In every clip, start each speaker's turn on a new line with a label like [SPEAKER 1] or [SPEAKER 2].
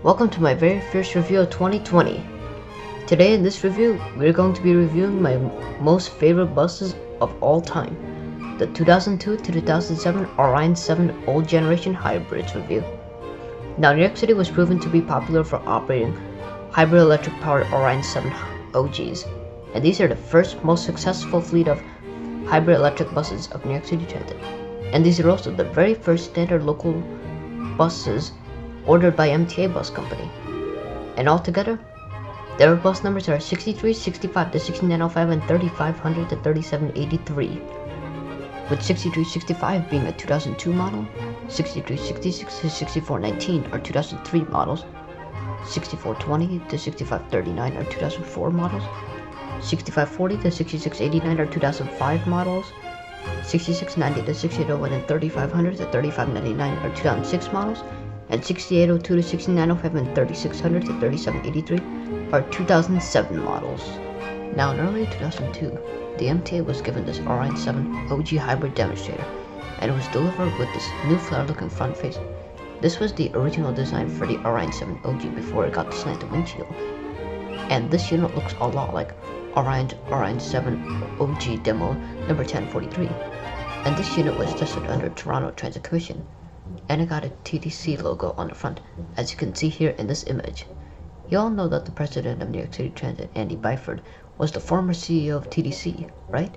[SPEAKER 1] Welcome to my very first review of 2020. Today in this review, we're going to be reviewing my most favorite buses of all time, the 2002 to 2007 Orion 7 Old Generation Hybrids review. Now, New York City was proven to be popular for operating hybrid electric powered Orion 7 OGs, and these are the first most successful fleet of hybrid electric buses of New York City Transit. And these are also the very first standard local buses ordered by MTA Bus Company. And altogether, their bus numbers are 6365 to 6905 and 3500 to 3783, with 6365 being a 2002 model, 6366 to 6419 are 2003 models, 6420 to 6539 are 2004 models, 6540 to 6689 are 2005 models, 6690 to 6801 and 3500 to 3599 are 2006 models, and 6802 to 6905 and 3600 to 3783 are 2007 models. Now, in early 2002, the MTA was given this Orion 7 OG hybrid demonstrator, and it was delivered with this new flare-looking front face. This was the original design for the Orion 7 OG before it got the slanted windshield, and this unit looks a lot like Orion's Orion 7 OG demo number 1043, and this unit was tested under Toronto Transit Commission, and it got a TTC logo on the front, as you can see here in this image. You all know that the president of New York City Transit, Andy Byford, was the former CEO of TTC, right?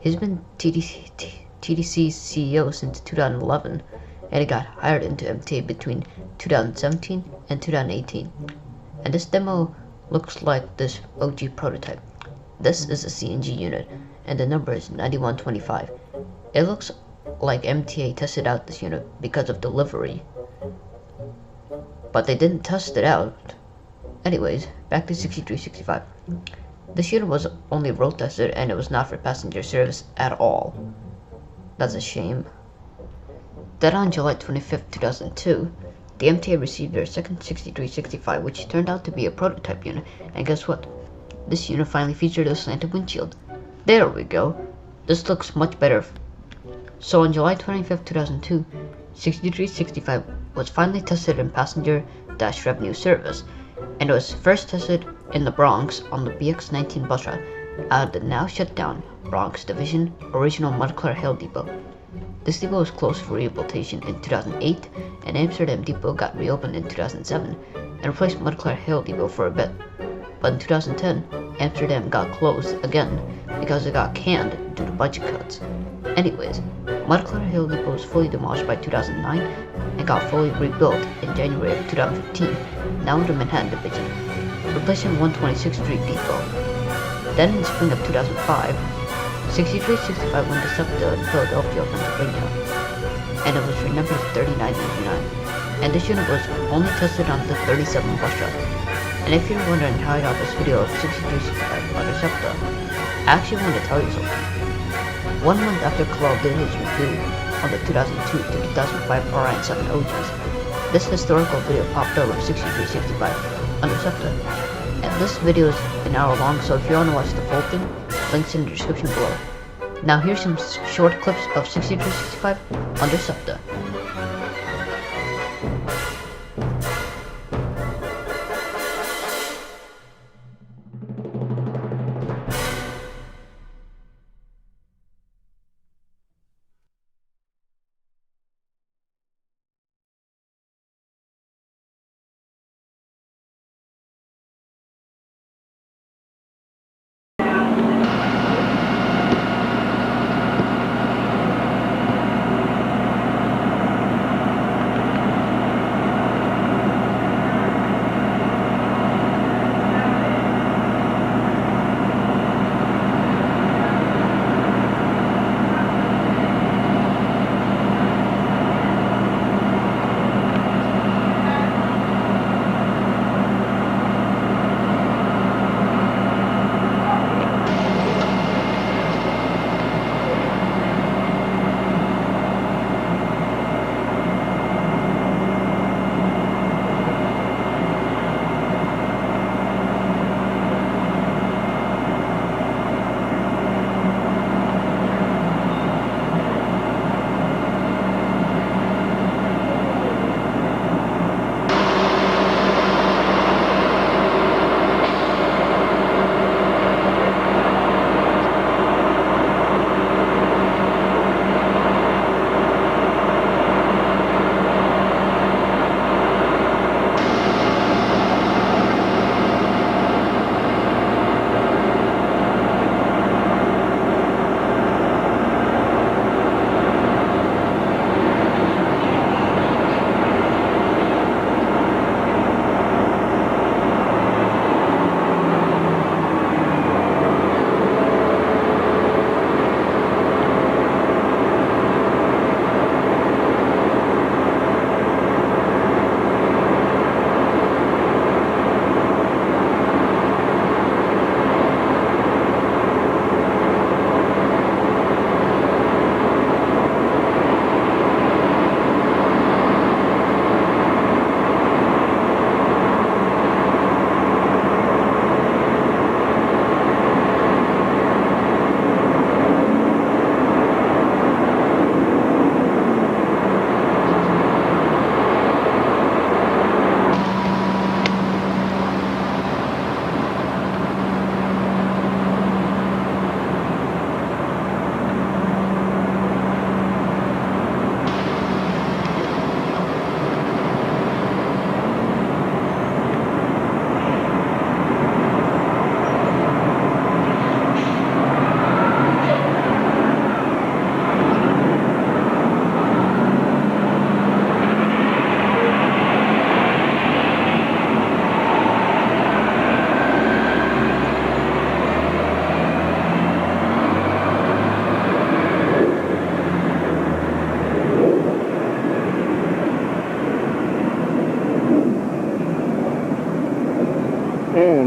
[SPEAKER 1] He's been TTC's CEO since 2011, and he got hired into MTA between 2017 and 2018. And this demo looks like this OG prototype. This is a CNG unit, and the number is 9125. It looks like MTA tested out this unit because of delivery, but they didn't test it out. Anyways, back to 6365. This unit was only road tested, and it was not for passenger service at all. That's a shame. Then on July 25th, 2002, the MTA received their second 6365, which turned out to be a prototype unit, and guess what? This unit finally featured a slanted windshield. There we go. This looks much better. So on July 25th, 2002, 6365 was finally tested in passenger-revenue service, and it was first tested in the Bronx on the BX19 bus route out of the now shut down Bronx Division original Montclair Hill Depot. This depot was closed for rehabilitation in 2008, and Amsterdam Depot got reopened in 2007 and replaced Montclair Hill Depot for a bit. But in 2010, Amsterdam got closed again because it got canned due to budget cuts. Anyways, Montclair Hill Depot was fully demolished by 2009 and got fully rebuilt in January of 2015, now in the Manhattan Division, replacing 126th Street Depot. Then in spring of 2005, 6365 went to SEPTA in Philadelphia, Pennsylvania, and it was renamed as 3999, and this unit was only tested on the 37 bus route. And if you're wondering how I got this video of 6365 under SEPTA, I actually want to tell you something. 1 month after Kalal did his review on the 2002 to 2005 Orion 7 OGs, this historical video popped up of 6365 under SEPTA. And this video is an hour long, so if you want to watch the full thing, links in the description below. Now here's some short clips of 6365 under SEPTA.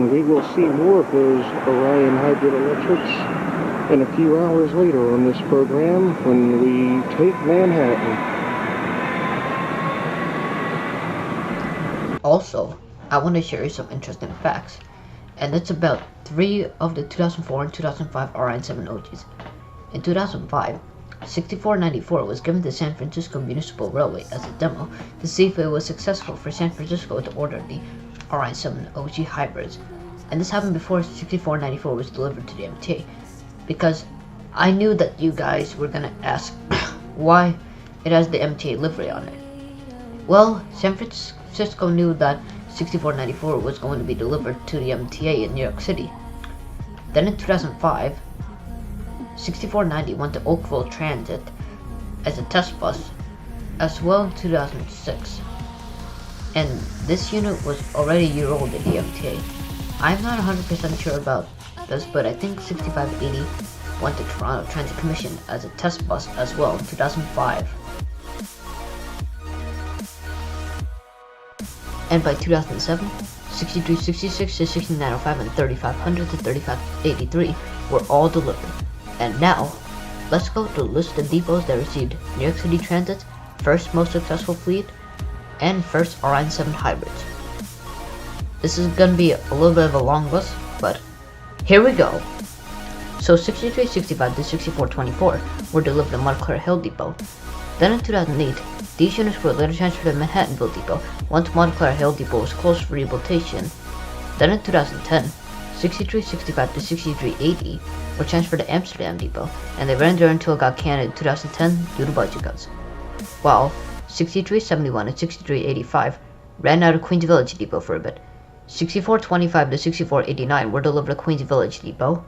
[SPEAKER 2] and we will see more of those Orion hybrid electrics in a few hours later on this program when we take Manhattan.
[SPEAKER 1] Also, I want to share you some interesting facts, and it's about 3 of the 2004 and 2005 Orion 7 OGs. In 2005, 6494 was given to San Francisco Municipal Railway as a demo to see if it was successful for San Francisco to order the Orion 7 OG hybrids, and this happened before 6494 was delivered to the MTA, because I knew that you guys were gonna ask why it has the MTA livery on it. Well, San Francisco knew that 6494 was going to be delivered to the MTA in New York City. Then in 2005, 6490 went to Oakville Transit as a test bus, as well in 2006. And this unit was already a year old in the MTA. I'm not 100% sure about this, but I think 6580 went to Toronto Transit Commission as a test bus as well in 2005. And by 2007, 6366 to 6905 and 3500 to 3583 were all delivered. And now, let's go to the list of depots that received New York City Transit's first most successful fleet and first Orion 7 hybrids. This is gonna be a little bit of a long list, but here we go. So 6365 to 6424 were delivered to Montclair Hill Depot. Then in 2008, these units were later transferred to Manhattanville Depot once Montclair Hill Depot was closed for rehabilitation. Then in 2010, 6365 to 6380 were transferred to Amsterdam Depot, and they ran there until it got canned in 2010 due to budget cuts. While 6371 and 6385 ran out of Queens Village Depot for a bit. 6425 to 6489 were delivered to Queens Village Depot.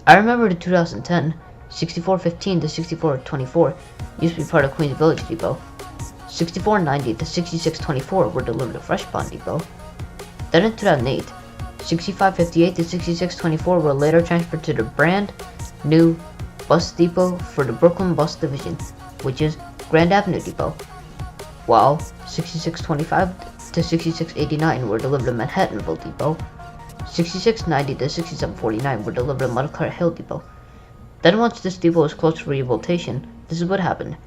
[SPEAKER 1] I remember in 2010, 6415 to 6424 used to be part of Queens Village Depot. 6490 to 6624 were delivered to Fresh Pond Depot. Then in 2008, 6558 to 6624 were later transferred to the brand new bus depot for the Brooklyn Bus Division, which is Grand Avenue Depot, while 6625 to 6689 were delivered to Manhattanville Depot. 6690 to 6749 were delivered to Montclair Hill Depot. Then once this depot was closed for rehabilitation, this is what happened.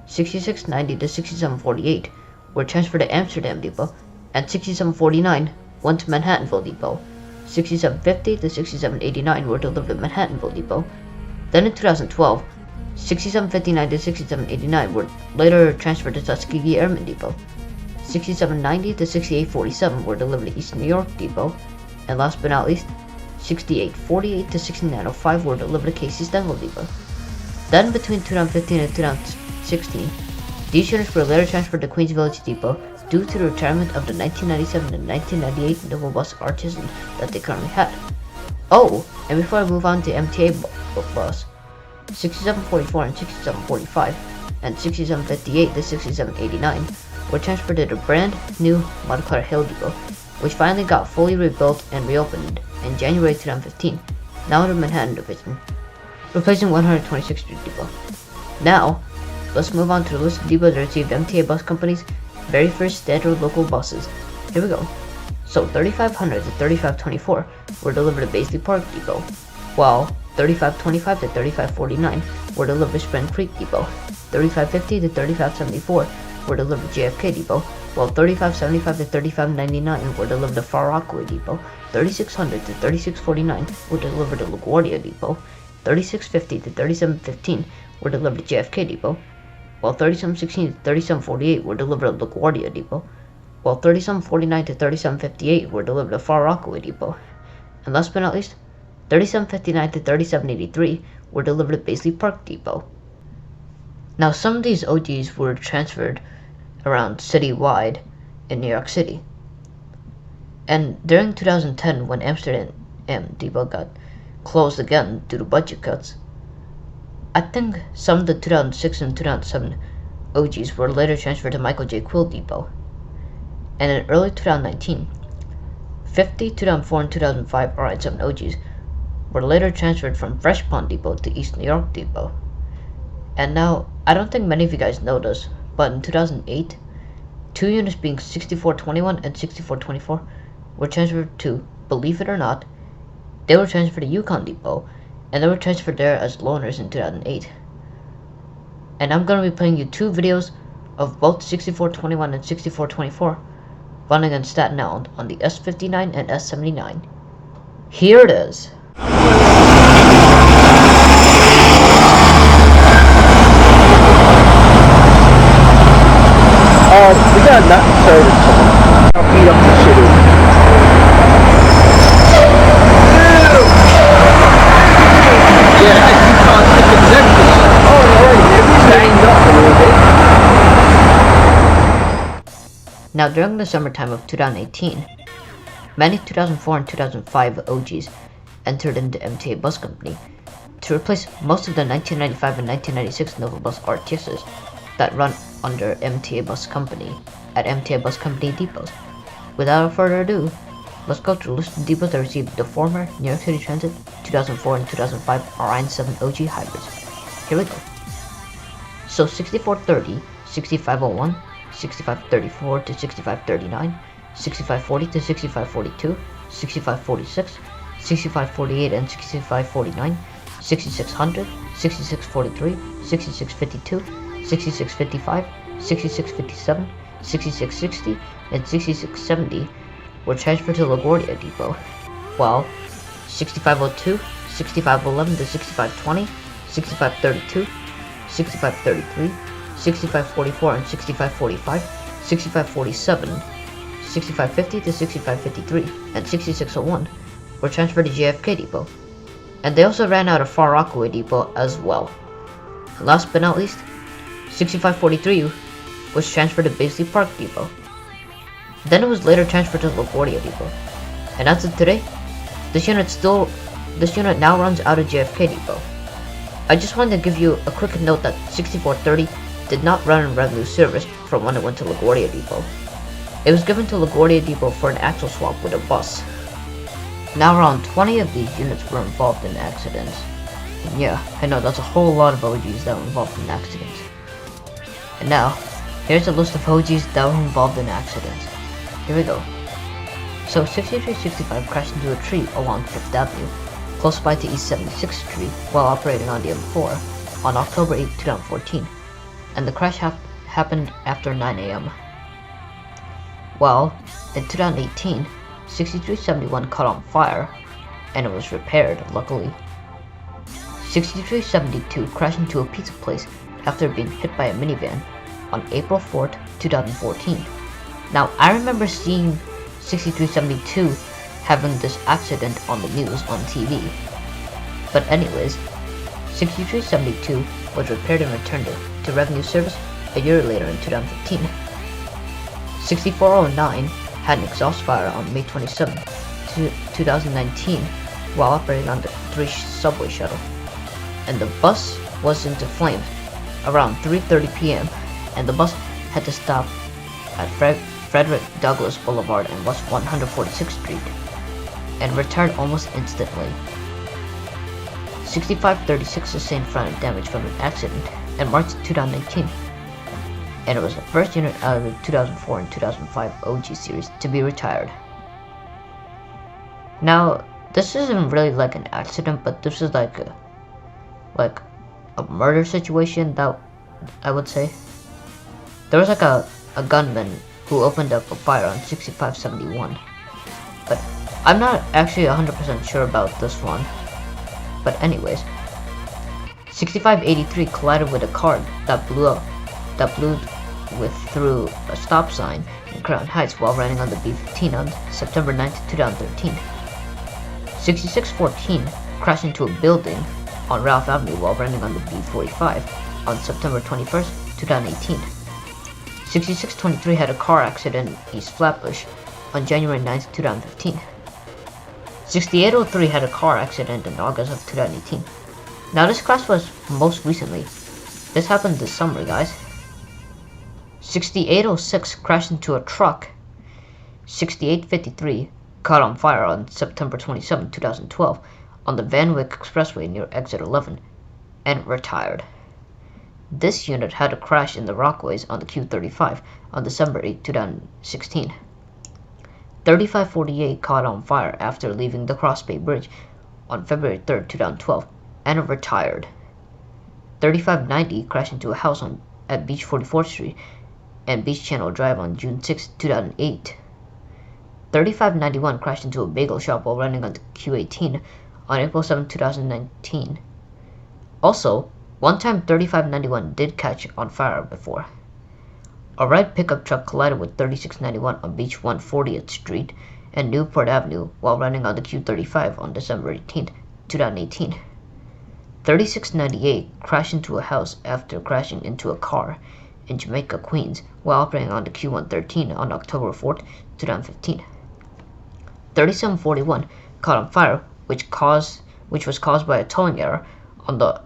[SPEAKER 1] 6690 to 6748 were transferred to Amsterdam Depot, and 6749 went to Manhattanville Depot. 6750 to 6789 were delivered to Manhattanville Depot. Then in 2012, 6759 to 6789 were later transferred to Tuskegee Airmen Depot. 6790 to 6847 were delivered to East New York Depot. And last but not least, 6848 to 6905 were delivered to Casey Stengel Depot. Then between 2015 and 2016, these units were later transferred to Queens Village Depot due to the retirement of the 1997 and 1998 Noble Bus Artisan that they currently had. Oh, and before I move on to MTA bus, 6744 and 6745 and 6758 to 6789 were transferred to the brand new Montclair Hill Depot, which finally got fully rebuilt and reopened in January 2015, now in the Manhattan Division, replacing 126th Street Depot. Now, let's move on to the list of depots that received MTA Bus Company's very first standard local buses. Here we go. So 3500 to 3524 were delivered to Baisley Park Depot, while 3525 to 3549 were delivered to Spring Creek Depot. 3550 to 3574 were delivered to JFK Depot, while 3575 to 3599 were delivered to Far Rockaway Depot. 3600 to 3649 were delivered to LaGuardia Depot. 3650 to 3715 were delivered to JFK Depot, while 3716 to 3748 were delivered to LaGuardia Depot, while 3749 to 3758 were delivered to Far Rockaway Depot. And last but not least, 3759 to 3783 were delivered to Baisley Park Depot. Now some of these OGs were transferred around citywide in New York City. And during 2010, when Amsterdam Depot got closed again due to budget cuts, I think some of the 2006 and 2007 OGs were later transferred to Michael J. Quill Depot. And in early 2019, 50, 2004, and 2005 Orion 7 OGs were later transferred from Fresh Pond Depot to East New York Depot. And now, I don't think many of you guys know this, but in 2008, two units being 6421 and 6424 were transferred to believe it or not, they were transferred to Yukon Depot, and they were transferred there as loaners in 2008. And I'm going to be playing you two videos of both 6421 and 6424 running in Staten Island on the S59 and S79. Here it is.
[SPEAKER 2] We got nothing started. I'll beat up the shit. Yeah, I keep on thinking exit. Oh, alright, maybe banged up a little bit.
[SPEAKER 1] Now, during the summertime of 2018, many 2004 and 2005 OGs entered into MTA Bus Company to replace most of the 1995 and 1996 Nova Bus RTSs that run under MTA Bus Company at MTA Bus Company depots. Without further ado, let's go through a list of depots that received the former New York City Transit 2004 and 2005 Orion 7 OG hybrids. Here we go. So 6430, 6501, 6534 to 6539, 6540 to 6542, 6546, 6548 and 6549, 6600, 6643, 6652, 6655, 6657, 6660, and 6670 were transferred to LaGuardia Depot, while 6502, 6511 to 6520, 6532, 6533, 6544 and 6545, 6547, 6550 to 6553, and 6601 were transferred to JFK Depot, and they also ran out of Far Rockaway Depot as well. And last but not least, 6543 was transferred to Baisley Park Depot. Then it was later transferred to LaGuardia Depot. And as of today, this unit now runs out of JFK Depot. I just wanted to give you a quick note that 6430 did not run in revenue service from when it went to LaGuardia Depot. It was given to LaGuardia Depot for an axle swap with a bus. Now around 20 of these units were involved in accidents. And yeah, I know that's a whole lot of OGs that were involved in accidents. And now, here's a list of OGs that were involved in accidents. Here we go. So 6365 crashed into a tree along 5th Avenue, close by to East 76th Street, while operating on the M4 on October 8, 2014, and the crash happened after 9 a.m. Well, in 2018, 6371 caught on fire, and it was repaired, luckily. 6372 crashed into a pizza place after being hit by a minivan on April 4th, 2014. Now, I remember seeing 6372 having this accident on the news on TV. But anyways, 6372 was repaired and returned to revenue service a year later in 2015. 6409 had an exhaust fire on May 27, 2019 while operating on the 3 subway shuttle, and the bus was into flames around 3:30 p.m. and the bus had to stop at Frederick Douglass Boulevard and West 146th Street and returned almost instantly. 6536 sustained frontal damage from an accident in March 2019, and it was the first unit out of the 2004 and 2005 OG series to be retired. Now, this isn't really like an accident, but this is like a murder situation, that I would say. There was like a gunman who opened up a fire on 6571, but I'm not actually 100% sure about this one. But anyways, 6583 collided with a car that blew through a stop sign in Crown Heights while running on the B15 on September 9th, 2013. 6614 crashed into a building on Ralph Avenue while running on the B45 on September 21st, 2018. 6623 had a car accident in East Flatbush on January 9th, 2015. 6803 had a car accident in August of 2018. Now this crash was most recently. This happened this summer, guys. 6806 crashed into a truck. 6853 caught on fire on September 27, 2012 on the Van Wyck Expressway near Exit 11 and retired. This unit had a crash in the Rockaways on the Q35 on December 8, 2016. 3548 caught on fire after leaving the Cross Bay Bridge on February 3rd, 2012, and retired. 3590 crashed into a house at Beach 44th Street and Beach Channel Drive on June 6, 2008. 3591 crashed into a bagel shop while running on the Q18 on April 7, 2019. Also, one time 3591 did catch on fire before. A red pickup truck collided with 3691 on Beach 140th Street and Newport Avenue while running on the Q35 on December 18, 2018. 3698 crashed into a house after crashing into a car in Jamaica, Queens, while operating on the Q113 on October 4, 2015. 3741 caught on fire, which was caused by a towing error on the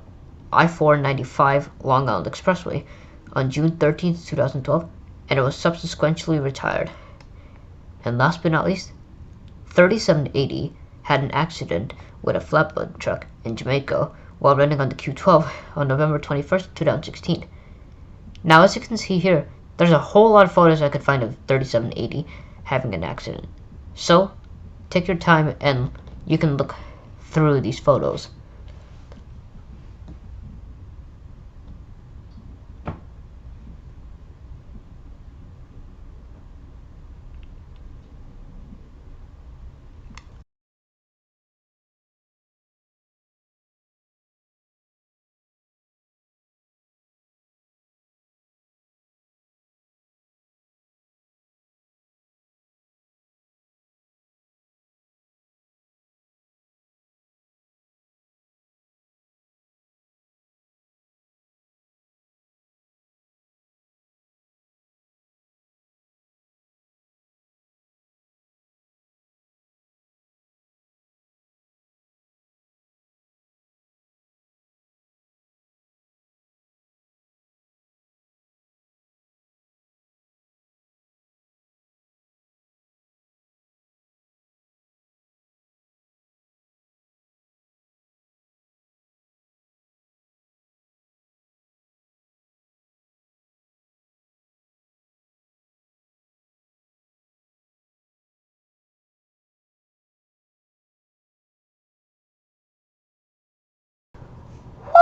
[SPEAKER 1] I-495 Long Island Expressway on June 13, 2012, and it was subsequently retired. And last but not least, 3780 had an accident with a flatbed truck in Jamaica while running on the Q12 on November 21, 2016. Now, as you can see here, there's a whole lot of photos I could find of 3780 having an accident. So, take your time and you can look through these photos.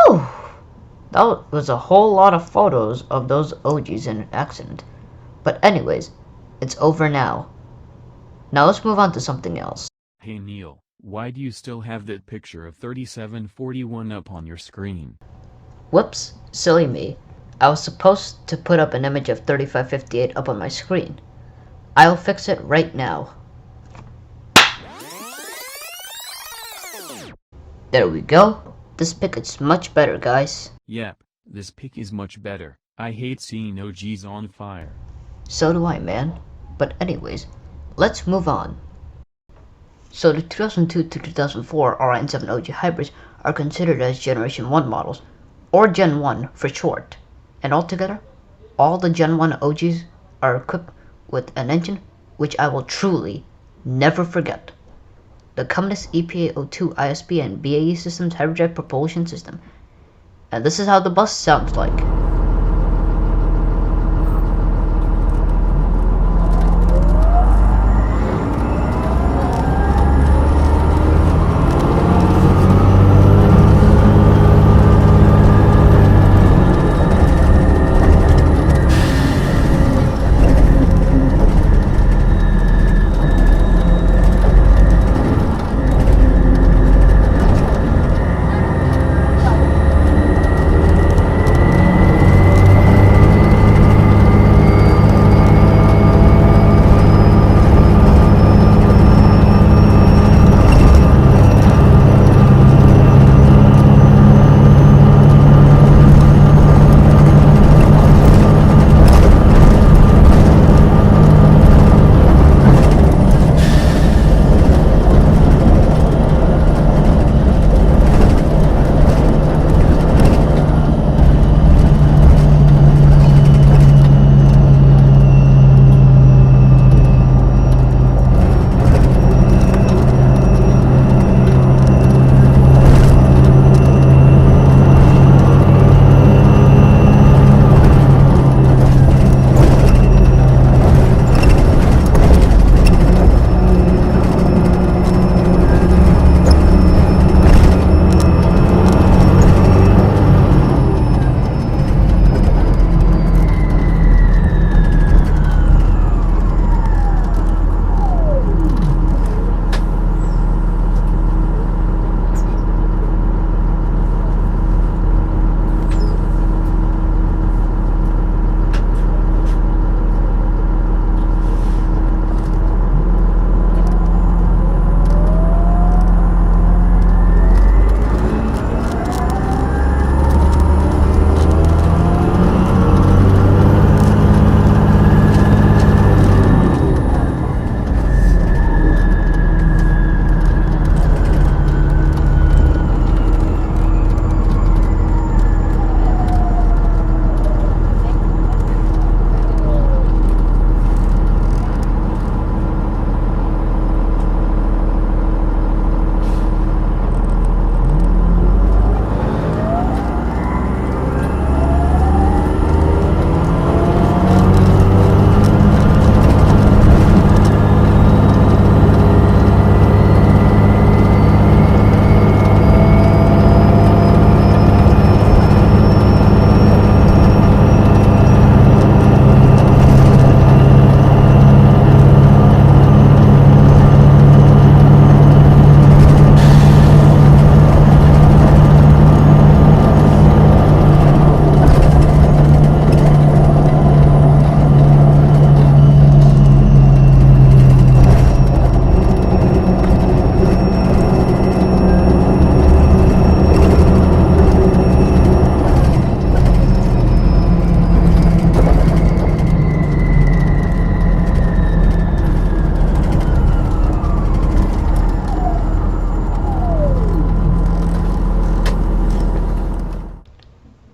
[SPEAKER 1] Whew! That was a whole lot of photos of those OGs in an accident. But anyways, it's over now. Now let's move on to something else.
[SPEAKER 3] Hey Neil, why do you still have that picture of 3741 up on your screen?
[SPEAKER 1] Whoops, silly me. I was supposed to put up an image of 3558 up on my screen. I'll fix it right now. There we go. This pic is much better, guys.
[SPEAKER 3] Yep, this pic is much better. I hate seeing OGs on fire.
[SPEAKER 1] So do I, man. But anyways, let's move on. So the 2002 to 2004 RN7 OG hybrids are considered as Generation 1 models, or Gen 1 for short. And altogether, all the Gen 1 OGs are equipped with an engine which I will truly never forget. The Cummins EPA 02 ISP and BAE Systems Hybrid propulsion system. And this is how the bus sounds like.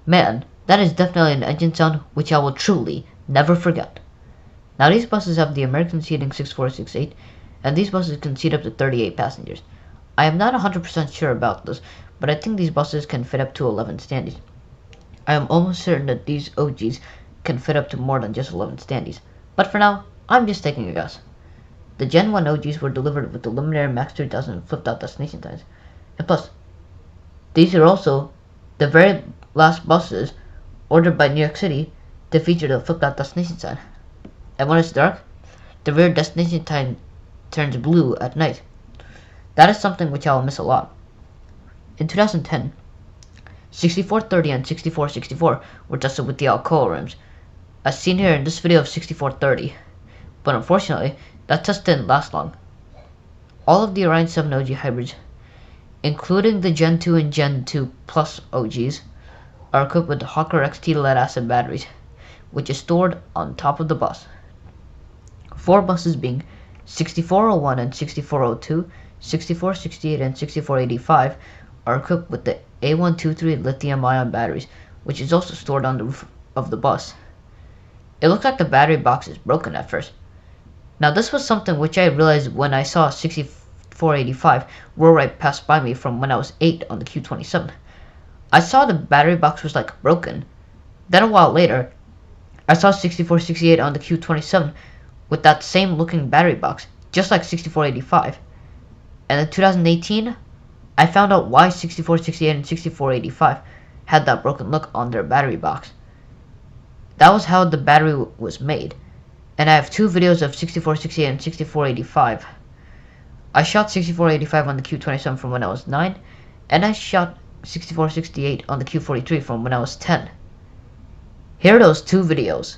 [SPEAKER 1] Man, that is definitely an engine sound which I will truly never forget. Now these buses have the American seating 6468, and these buses can seat up to 38 passengers. I am not 100% sure about this, but I think these buses can fit up to 11 standees. I am almost certain that these OGs can fit up to more than just 11 standees, but for now, I'm just taking a guess. The Gen 1 OGs were delivered with the Luminaire Max 3000 flipped out destination signs, and plus, these are also the very last buses ordered by New York City to feature the flipped out destination sign. And when it's dark, the rear destination sign turns blue at night. That is something which I will miss a lot. In 2010, 6430 and 6464 were tested with the Alcoa rims, as seen here in this video of 6430, but unfortunately, that test didn't last long. All of the Orion 7 OG hybrids, including the Gen 2 and Gen 2 Plus OGs, are equipped with the Hawker XT lead-acid batteries, which is stored on top of the bus. 4 buses being 6401 and 6402, 6468 and 6485 are equipped with the A123 lithium-ion batteries, which is also stored on the roof of the bus. It looks like the battery box is broken at first. Now this was something which I realized when I saw 6485 roll right past by me from when I was 8 on the Q27. I saw the battery box was like broken. Then a while later, I saw 6468 on the Q27 with that same looking battery box, just like 6485. And in 2018, I found out why 6468 and 6485 had that broken look on their battery box. That was how the battery was made. And I have 2 videos of 6468 and 6485. I shot 6485 on the Q27 from when I was 9, and I shot 6468 on the Q43 from when I was 10. Here are those 2 videos.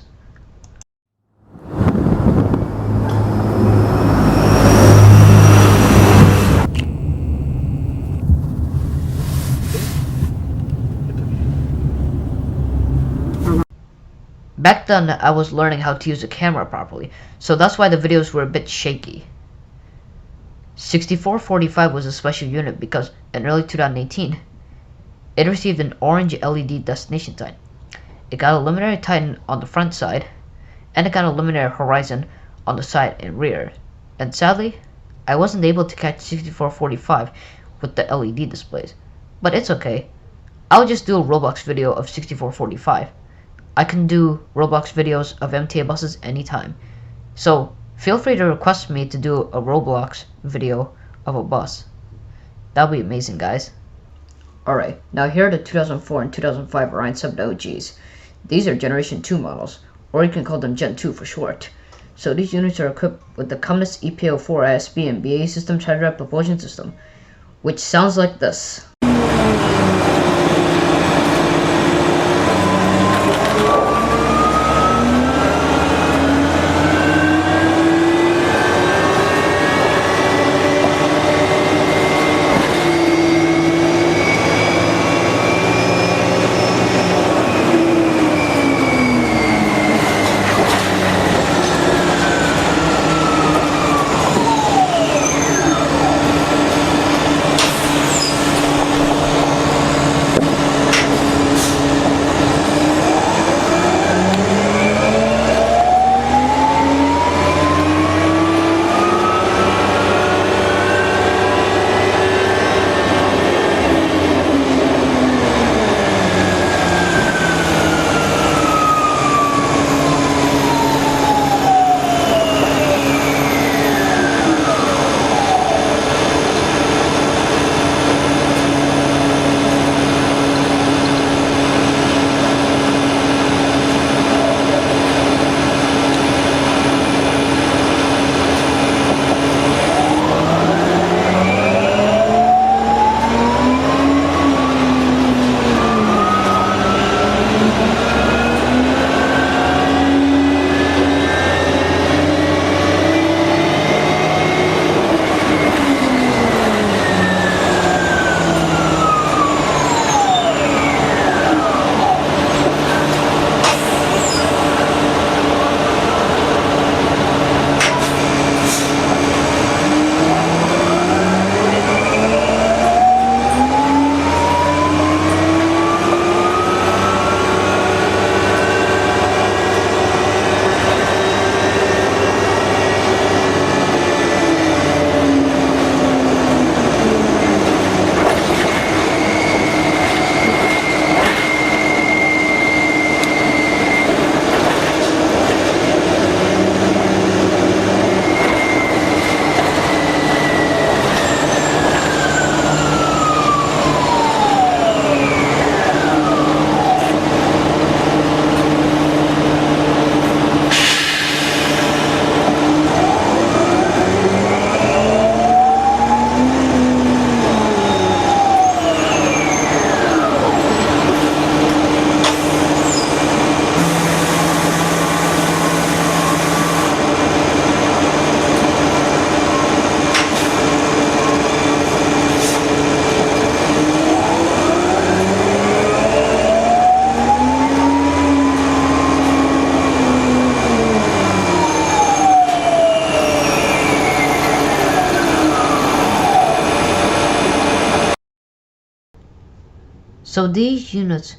[SPEAKER 1] Back then, I was learning how to use a camera properly, so that's why the videos were a bit shaky. 6445 was a special unit because, in early 2018, it received an orange LED destination sign. It got a luminary Titan on the front side, and it got a luminary Horizon on the side and rear. And sadly, I wasn't able to catch 6445 with the LED displays. But it's okay. I'll just do a Roblox video of 6445. I can do Roblox videos of MTA buses anytime. So, feel free to request me to do a Roblox video of a bus. That'll be amazing, guys. Alright, now here are the 2004 and 2005 Orion 7 OGs. These are Generation 2 models, or you can call them Gen 2 for short. So these units are equipped with the Cummins EPO4 ISB and BAE Systems Hydraulic Propulsion System, which sounds like this. So these units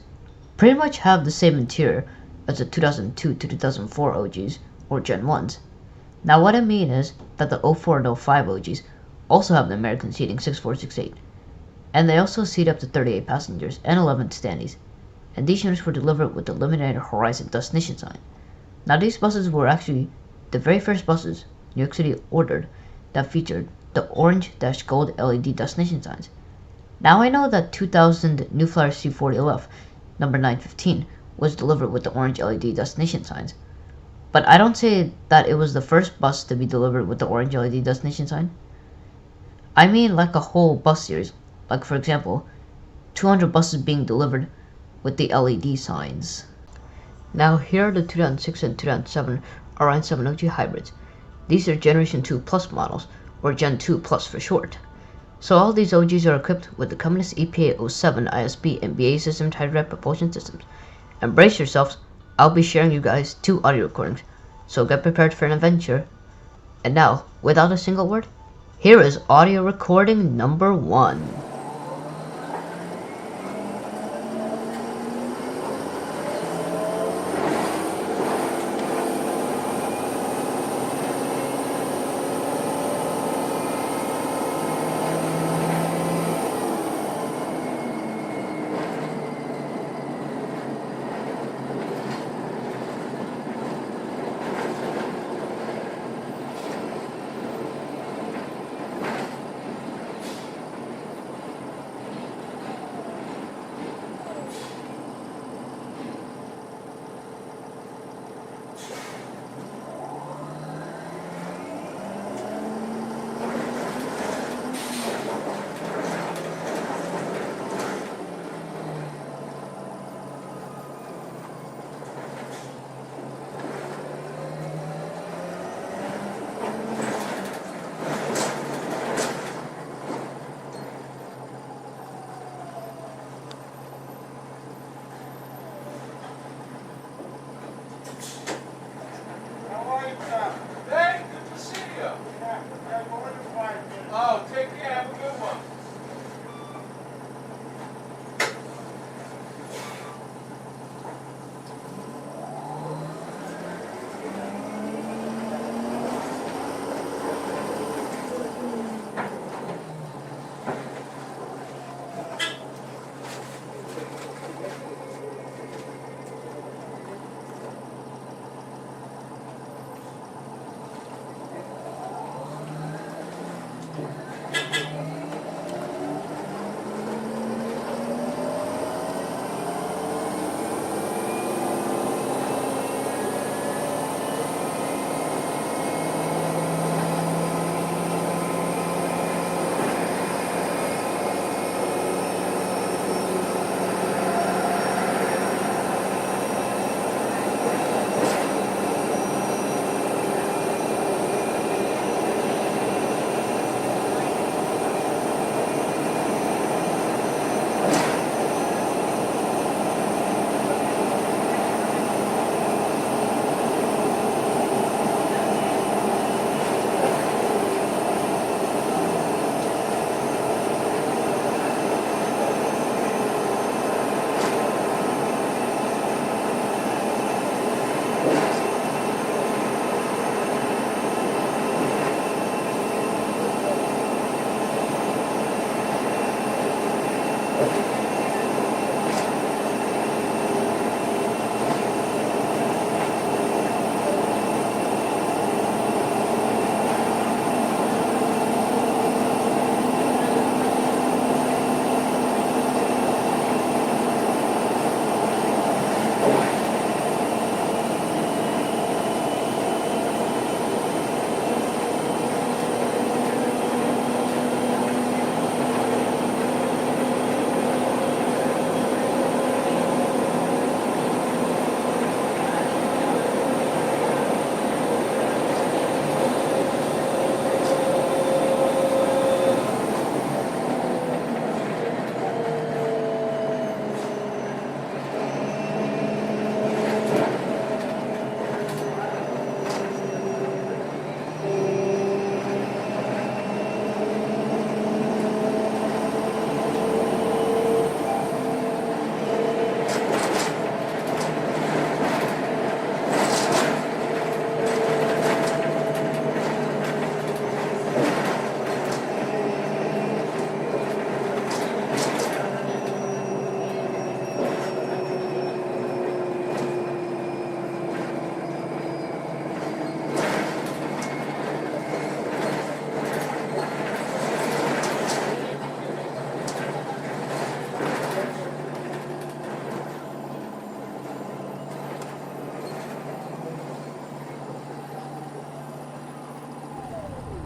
[SPEAKER 1] pretty much have the same interior as the 2002 to 2004 OGs or Gen 1s. Now what I mean is that the 04 and 05 OGs also have the American seating 6468, and they also seat up to 38 passengers and 11 standees, and these units were delivered with the Illuminated Horizon destination sign. Now these buses were actually the very first buses New York City ordered that featured the orange-gold LED destination signs. Now I know that 2000 New Flyer C40LF number 915 was delivered with the orange LED destination signs, but I don't say that it was the first bus to be delivered with the orange LED destination sign. I mean like a whole bus series, like for example, 200 buses being delivered with the LED signs. Now here are the 2006 and 2007 Orion 7 OG hybrids. These are Generation 2 Plus models, or Gen 2 Plus for short. So all these OGs are equipped with the Cummins EPA 07 ISB and BA system hybrid propulsion systems. And brace yourselves, I'll be sharing you guys 2 audio recordings, so get prepared for an adventure. And now, without a single word, here is audio recording number 1.
[SPEAKER 4] Hey, good to see you. Oh, take care. Have a good one.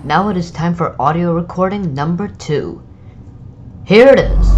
[SPEAKER 1] Now it is time for audio recording number 2. Here it is.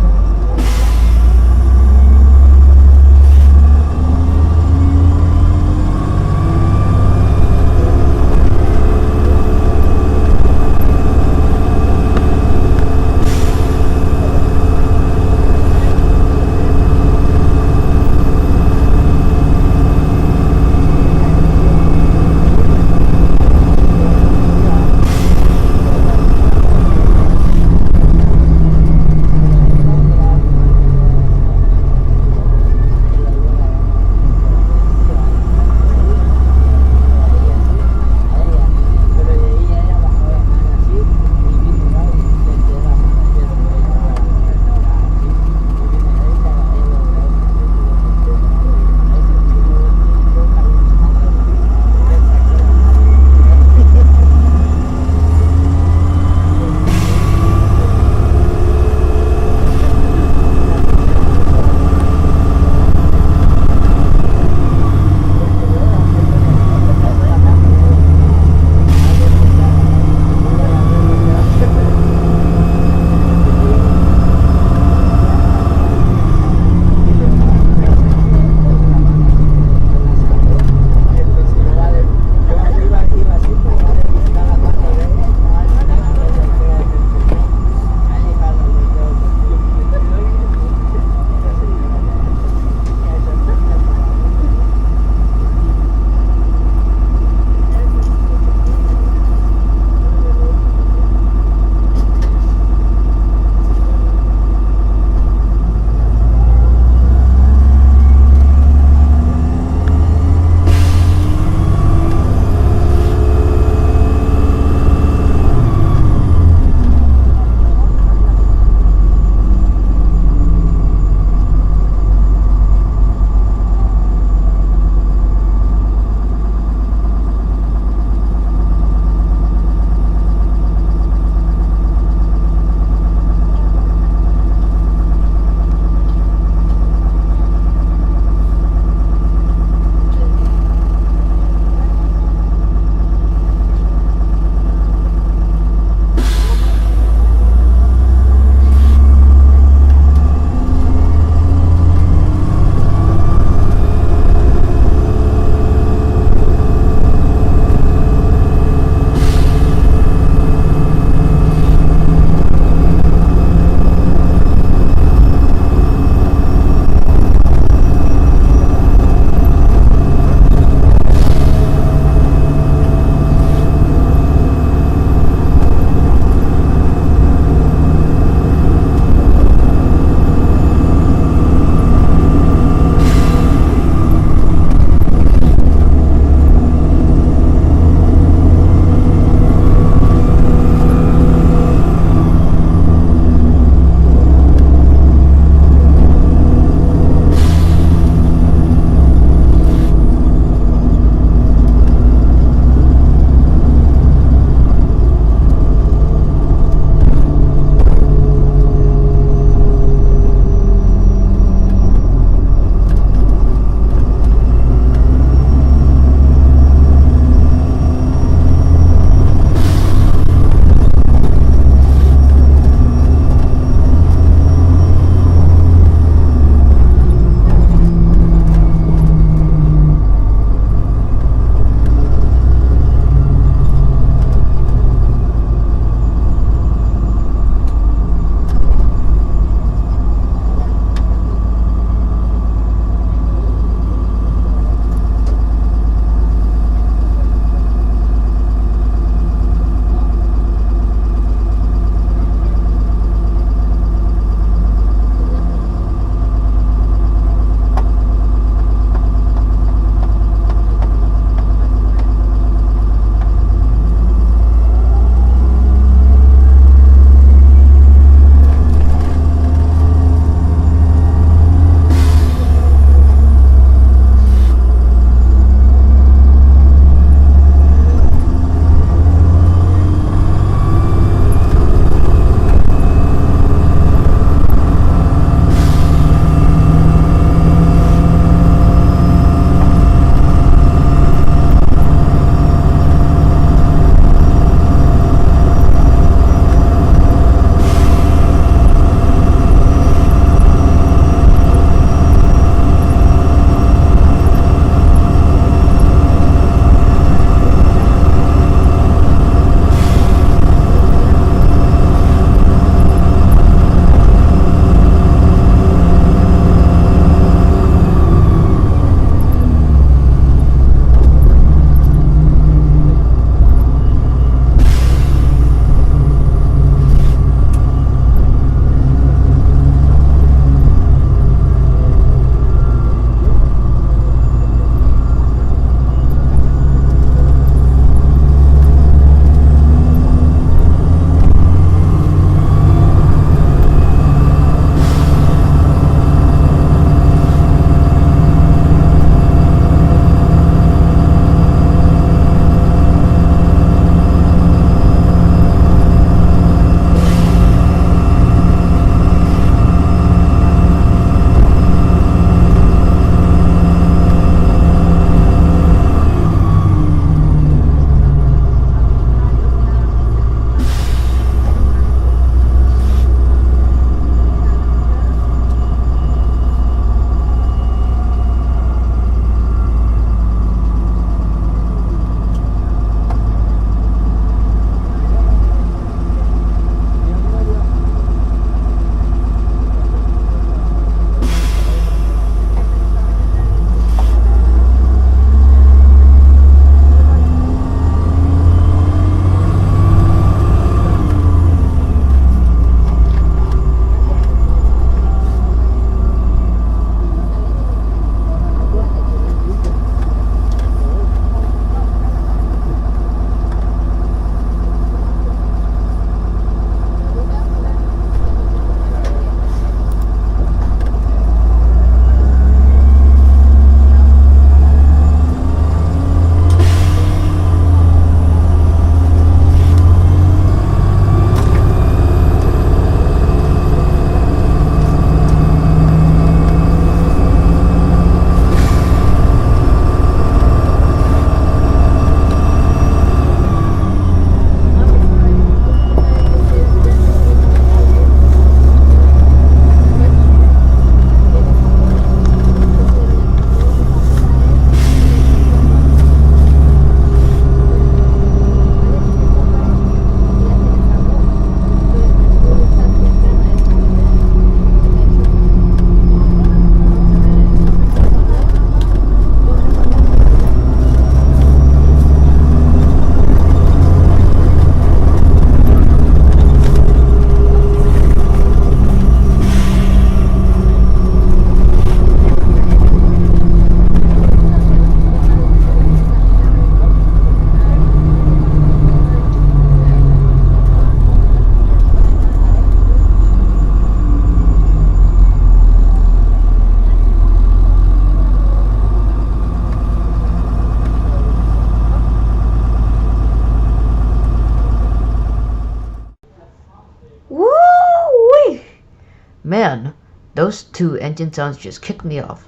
[SPEAKER 1] Man, those two engine sounds just kicked me off.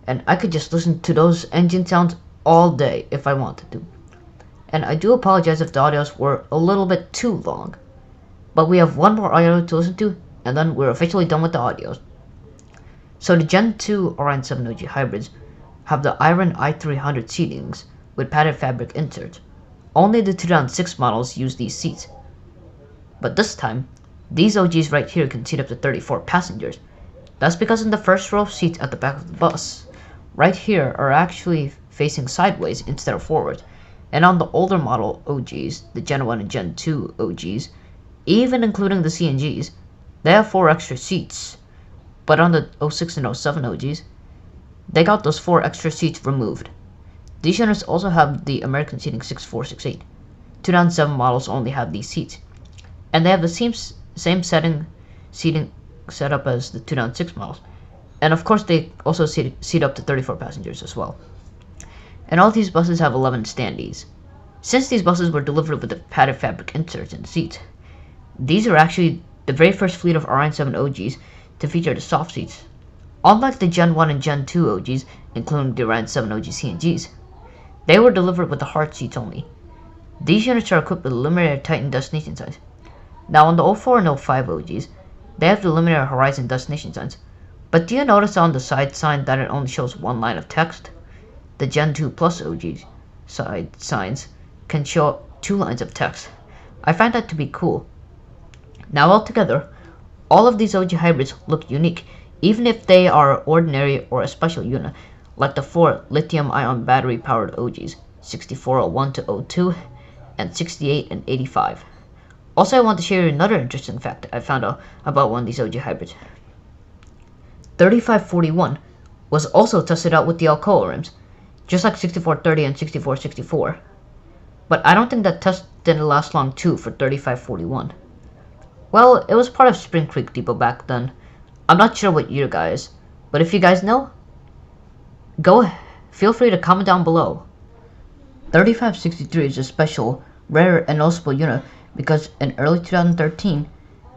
[SPEAKER 1] And I could just listen to those engine sounds all day if I wanted to. And I do apologize if the audios were a little bit too long. But we have one more audio to listen to, and then we're officially done with the audios. So the Gen 2 Orion 7 OG hybrids have the Iron i300 seatings with padded fabric inserts. Only the 2006 models use these seats. But this time, these OGs right here can seat up to 34 passengers. That's because in the first row of seats at the back of the bus, right here are actually facing sideways instead of forward. And on the older model OGs, the Gen 1 and Gen 2 OGs, even including the CNGs, they have 4 extra seats. But on the 06 and 07 OGs, they got those 4 extra seats removed. These units also have the American seating 6468. 2007 models only have these seats. And they have the same seating setup as the 2006 models. And of course they also seat up to 34 passengers as well. And all these buses have 11 standees. Since these buses were delivered with the padded fabric inserts in the seats, these are actually the very first fleet of Orion 7 OGs to feature the soft seats. Unlike the Gen 1 and Gen 2 OGs, including the Orion 7 OG CNGs, they were delivered with the hard seats only. These units are equipped with Luminaire Titan destination signs. Now on the 04 and 05 OGs, they have the Luminaire Horizon destination signs. But do you notice on the side sign that it only shows one line of text? The Gen 2 Plus OGs side signs can show 2 lines of text. I find that to be cool. Now altogether, all of these OG hybrids look unique, even if they are ordinary or a special unit, like the 4 lithium-ion battery-powered OGs, 6401 to 02, and 68 and 85. Also, I want to share another interesting fact I found out about one of these OG hybrids. 3541 was also tested out with the Alcoa rims, just like 6430 and 6464. But I don't think that test didn't last long too for 3541. Well, it was part of Spring Creek Depot back then. I'm not sure what year, guys, but if you guys know, feel free to comment down below. 3563 is a special, rare, and noticeable unit because in early 2013,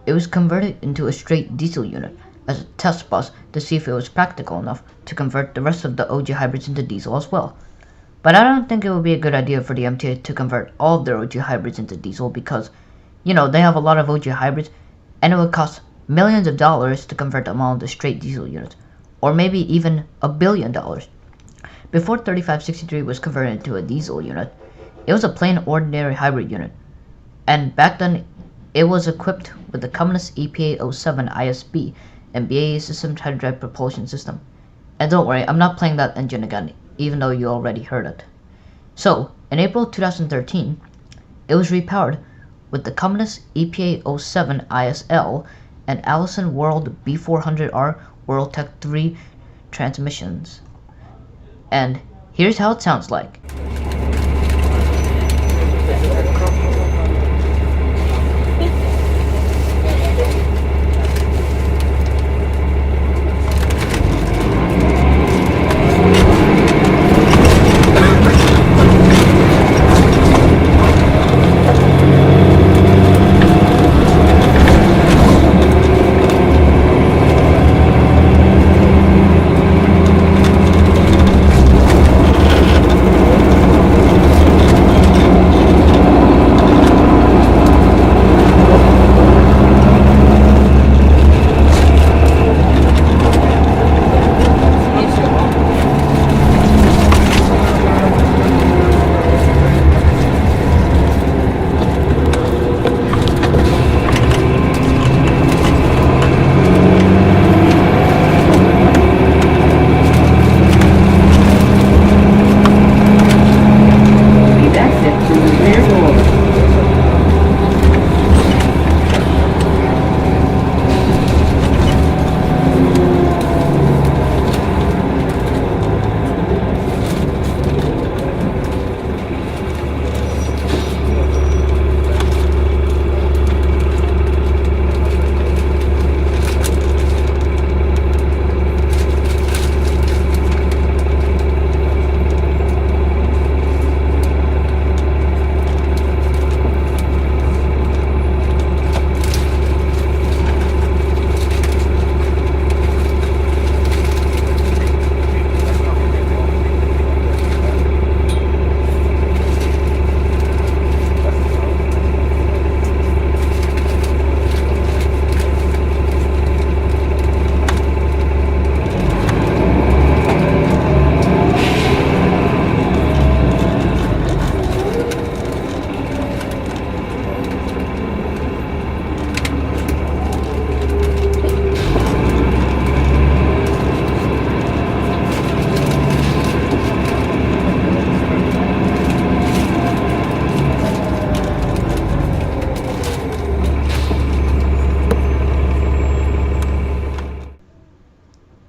[SPEAKER 1] it was converted into a straight diesel unit as a test bus to see if it was practical enough to convert the rest of the OG hybrids into diesel as well. But I don't think it would be a good idea for the MTA to convert all of their OG hybrids into diesel because, you know, they have a lot of OG hybrids and it would cost millions of dollars to convert them all into straight diesel units, or maybe even $1 billion. Before 3563 was converted into a diesel unit, it was a plain ordinary hybrid unit, and back then it was equipped with the Cummins EPA 07 ISB and BAE Systems hydrodrive propulsion system. And don't worry, I'm not playing that engine again, even though you already heard it. So, in April 2013, it was repowered with the Cummins EPA 07 ISL and Allison World B400R WorldTech 3 transmissions. And here's how it sounds like.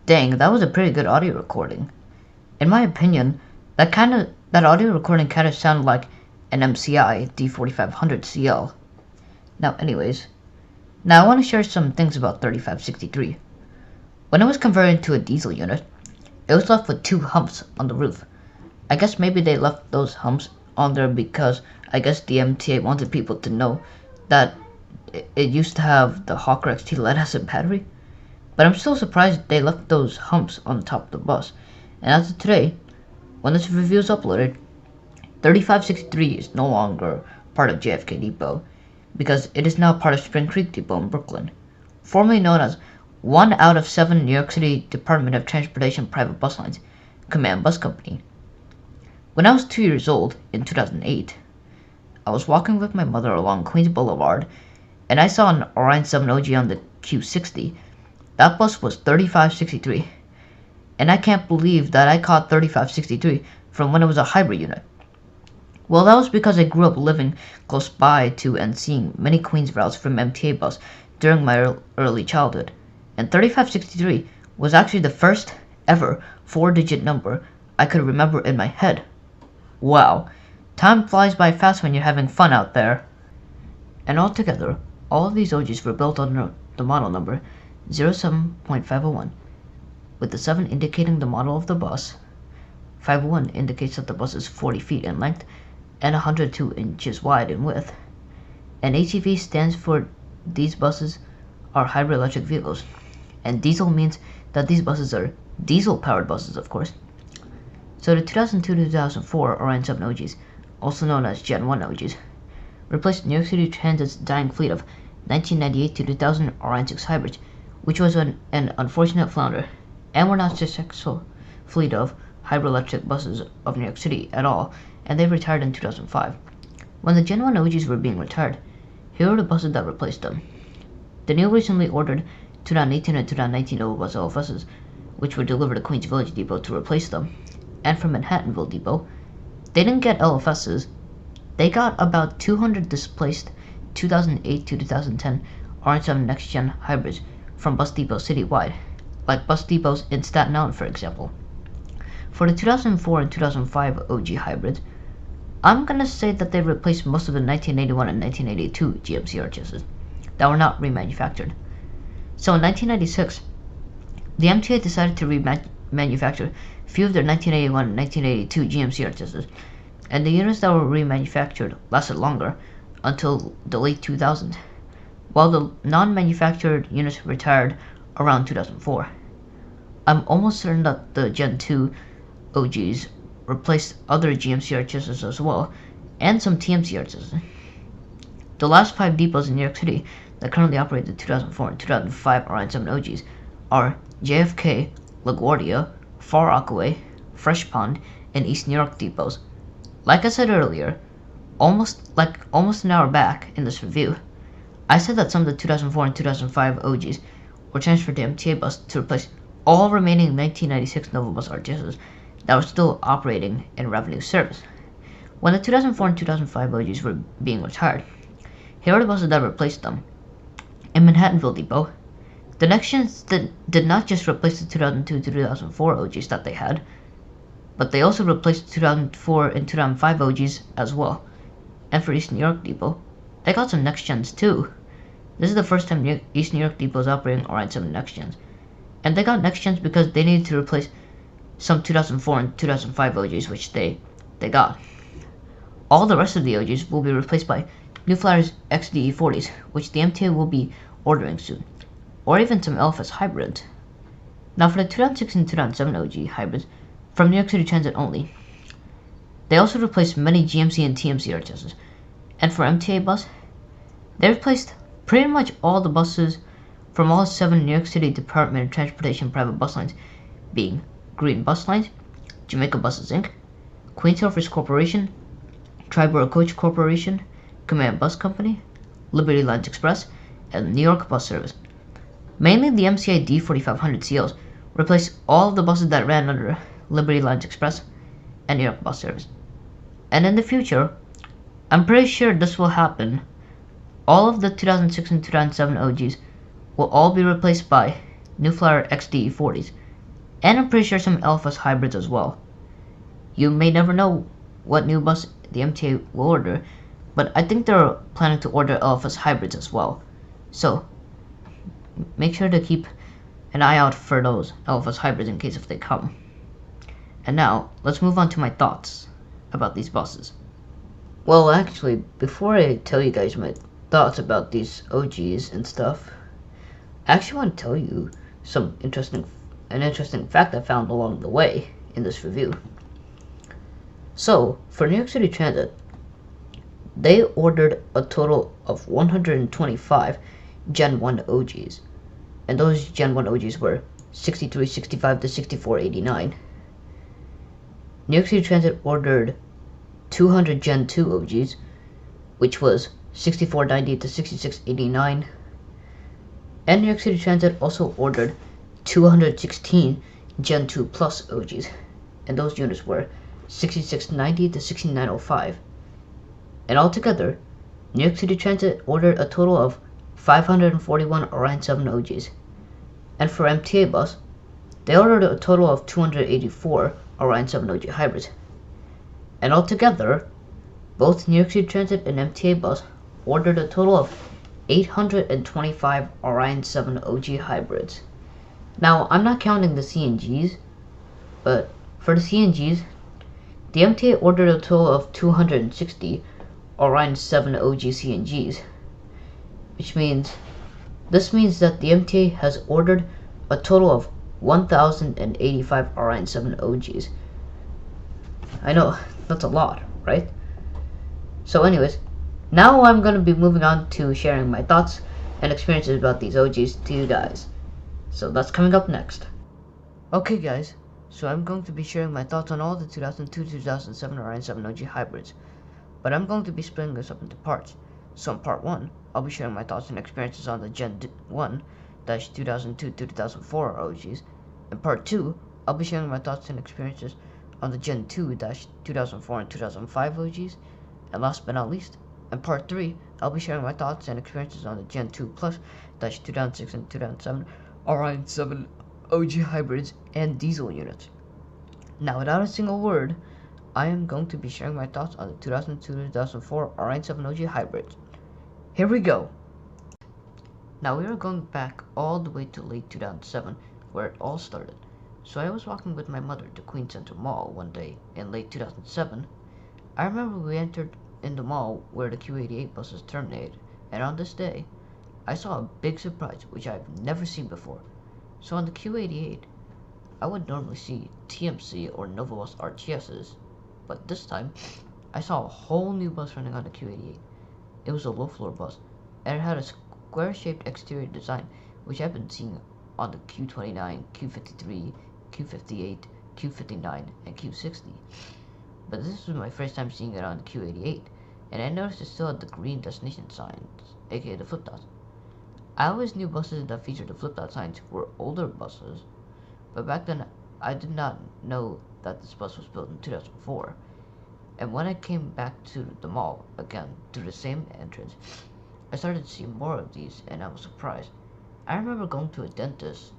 [SPEAKER 1] Dang, that was a pretty good audio recording. In my opinion, that audio recording kinda sounded like an MCI D4500 CL. Now I want to share some things about 3563. When it was converted to a diesel unit, it was left with 2 humps on the roof. I guess maybe they left those humps on there because I guess the MTA wanted people to know that it used to have the Hawker XT lead acid battery. But I'm still surprised they left those humps on top of the bus. And as of today, when this review is uploaded, 3563 is no longer part of JFK Depot because it is now part of Spring Creek Depot in Brooklyn, formerly known as 1 out of 7 New York City Department of Transportation private bus lines, Command Bus Company. When I was 2 years old, in 2008, I was walking with my mother along Queens Boulevard, and I saw an Orion 7 OG on the Q60. That bus was 3563, and I can't believe that I caught 3563 from when it was a hybrid unit. Well, that was because I grew up living close by to and seeing many Queens routes from MTA bus during my early childhood, and 3563 was actually the first ever 4-digit number I could remember in my head. Wow, time flies by fast when you're having fun out there. And altogether, all of these OGs were built under the model number 07.501, with the 7 indicating the model of the bus. 501 indicates that the bus is 40 feet in length and 102 inches wide in width. And HEV stands for these buses are hybrid electric vehicles, and diesel means that these buses are diesel powered buses, of course. So the 2002-2004 Orion 7 OGs, also known as Gen 1 OGs, replaced New York City Transit's dying fleet of 1998 to 2000 Orion 6 hybrids, which was an unfortunate flounder, and were not a successful fleet of hybrid electric buses of New York City at all, and they retired in 2005. When the Gen 1 OGs were being retired, here are the buses that replaced them. The new recently ordered 2018 and 2019 Novabus LFSs, which were delivered to Queens Village Depot to replace them, and from Manhattanville Depot, they didn't get LFSs, they got about 200 displaced 2008 to 2010 Orion 7 Next Gen hybrids from bus depots citywide, like bus depots in Staten Island, for example. For the 2004 and 2005 OG hybrids, I'm gonna say that they replaced most of the 1981 and 1982 GMC RHSs that were not remanufactured. So in 1996, the MTA decided to remanufacture few of their 1981 and 1982 GMC RHSs, and the units that were remanufactured lasted longer until the late 2000s, while the non-manufactured units retired around 2004. I'm almost certain that the Gen 2 OGs replaced other GMC RHSs as well, and some TMC RHSs. The last 5 depots in New York City that currently operate the 2004 and 2005 Orion 7 OGs are JFK, LaGuardia, Far Rockaway, Fresh Pond, and East New York depots. Like I said earlier, almost an hour back in this review, I said that some of the 2004 and 2005 OGs were transferred to MTA bus to replace all remaining 1996 Novabus RHSs that were still operating in revenue service. When the 2004 and 2005 OGs were being retired, here are the buses that replaced them. In Manhattanville Depot, the Next Gens did not just replace the 2002 to 2004 OGs that they had, but they also replaced the 2004 and 2005 OGs as well. And for East New York Depot, they got some Next Gens too. This is the first time East New York Depot is operating Orion 7 Next Gens. And they got Next Gens because they needed to replace some 2004 and 2005 OGs, which they got. All the rest of the OGs will be replaced by New Flyers XDE40s, which the MTA will be ordering soon, or even some LFS hybrids. Now for the 2006 and 2007 OG hybrids, from New York City Transit only, they also replaced many GMC and TMC RHSs, and for MTA bus, they replaced pretty much all the buses from all 7 New York City Department of Transportation private bus lines, being Green Bus Lines, Jamaica Buses Inc., Queens Surfers Corporation, Triborough Coach Corporation, Command Bus Company, Liberty Lines Express, and New York Bus Service. Mainly the MCI D4500 CLs replaced all of the buses that ran under Liberty Lines Express and New York Bus Service. And in the future, I'm pretty sure this will happen. All of the 2006 and 2007 OGs will all be replaced by New Flyer XDE40s, and I'm pretty sure some LFS hybrids as well. You may never know what new bus the MTA will order, but I think they're planning to order LFS hybrids as well. So make sure to keep an eye out for those LFS hybrids in case if they come. And now, let's move on to my thoughts about these buses. Well, actually, before I tell you guys my thoughts about these OGs and stuff, I actually want to tell you an interesting fact I found along the way in this review. So, for New York City Transit, they ordered a total of 125 Gen 1 OGs, and those Gen 1 OGs were 6365 to 6489. New York City Transit ordered 200 Gen 2 OGs, which was 6490 to 6689. And New York City Transit also ordered 216 Gen 2 Plus OGs, and those units were 6690 to 6905. And altogether, New York City Transit ordered a total of 541 Orion 7 OGs. And for MTA Bus, they ordered a total of 284 Orion 7 OG hybrids. And altogether, both New York City Transit and MTA Bus ordered a total of 825 Orion 7 OG hybrids. Now, I'm not counting the CNGs, but for the CNGs, the MTA ordered a total of 260 Orion 7 OG CNGs, which means that the MTA has ordered a total of 1,085 Orion 7 OGs. I know, that's a lot, right? So anyways, now I'm going to be moving on to sharing my thoughts and experiences about these OGs to you guys. So that's coming up next. Okay guys, so I'm going to be sharing my thoughts on all the 2002-2007 Orion 7 OG hybrids, but I'm going to be splitting this up into parts. So in part 1, I'll be sharing my thoughts and experiences on the Gen 1-2002-2004 OGs. In part 2, I'll be sharing my thoughts and experiences on the Gen 2-2004 and 2005 OGs. And last but not least, in part 3, I'll be sharing my thoughts and experiences on the Gen 2 Plus-2006 and 2007 Orion 7 OG hybrids and diesel units. Now, without a single word, I am going to be sharing my thoughts on the 2002-2004 Orion 7 OG hybrids. Here we go! Now we are going back all the way to late 2007, where it all started. So I was walking with my mother to Queens Center Mall one day in late 2007. I remember we entered in the mall where the Q88 buses terminated, and on this day, I saw a big surprise which I've never seen before. So on the Q88, I would normally see TMC or Novabus RTSs, but this time, I saw a whole new bus running on the Q88. It was a low-floor bus, and it had a square-shaped exterior design, which I've been seeing on the Q29, Q53, Q58, Q59, and Q60. But this was my first time seeing it on the Q88, and I noticed it still had the green destination signs, aka the flip dots. I always knew buses that featured the flip dot signs were older buses, but back then I did not know that this bus was built in 2004. And when I came back to the mall again through the same entrance, I started to see more of these, and I was surprised. I remember going to a dentist,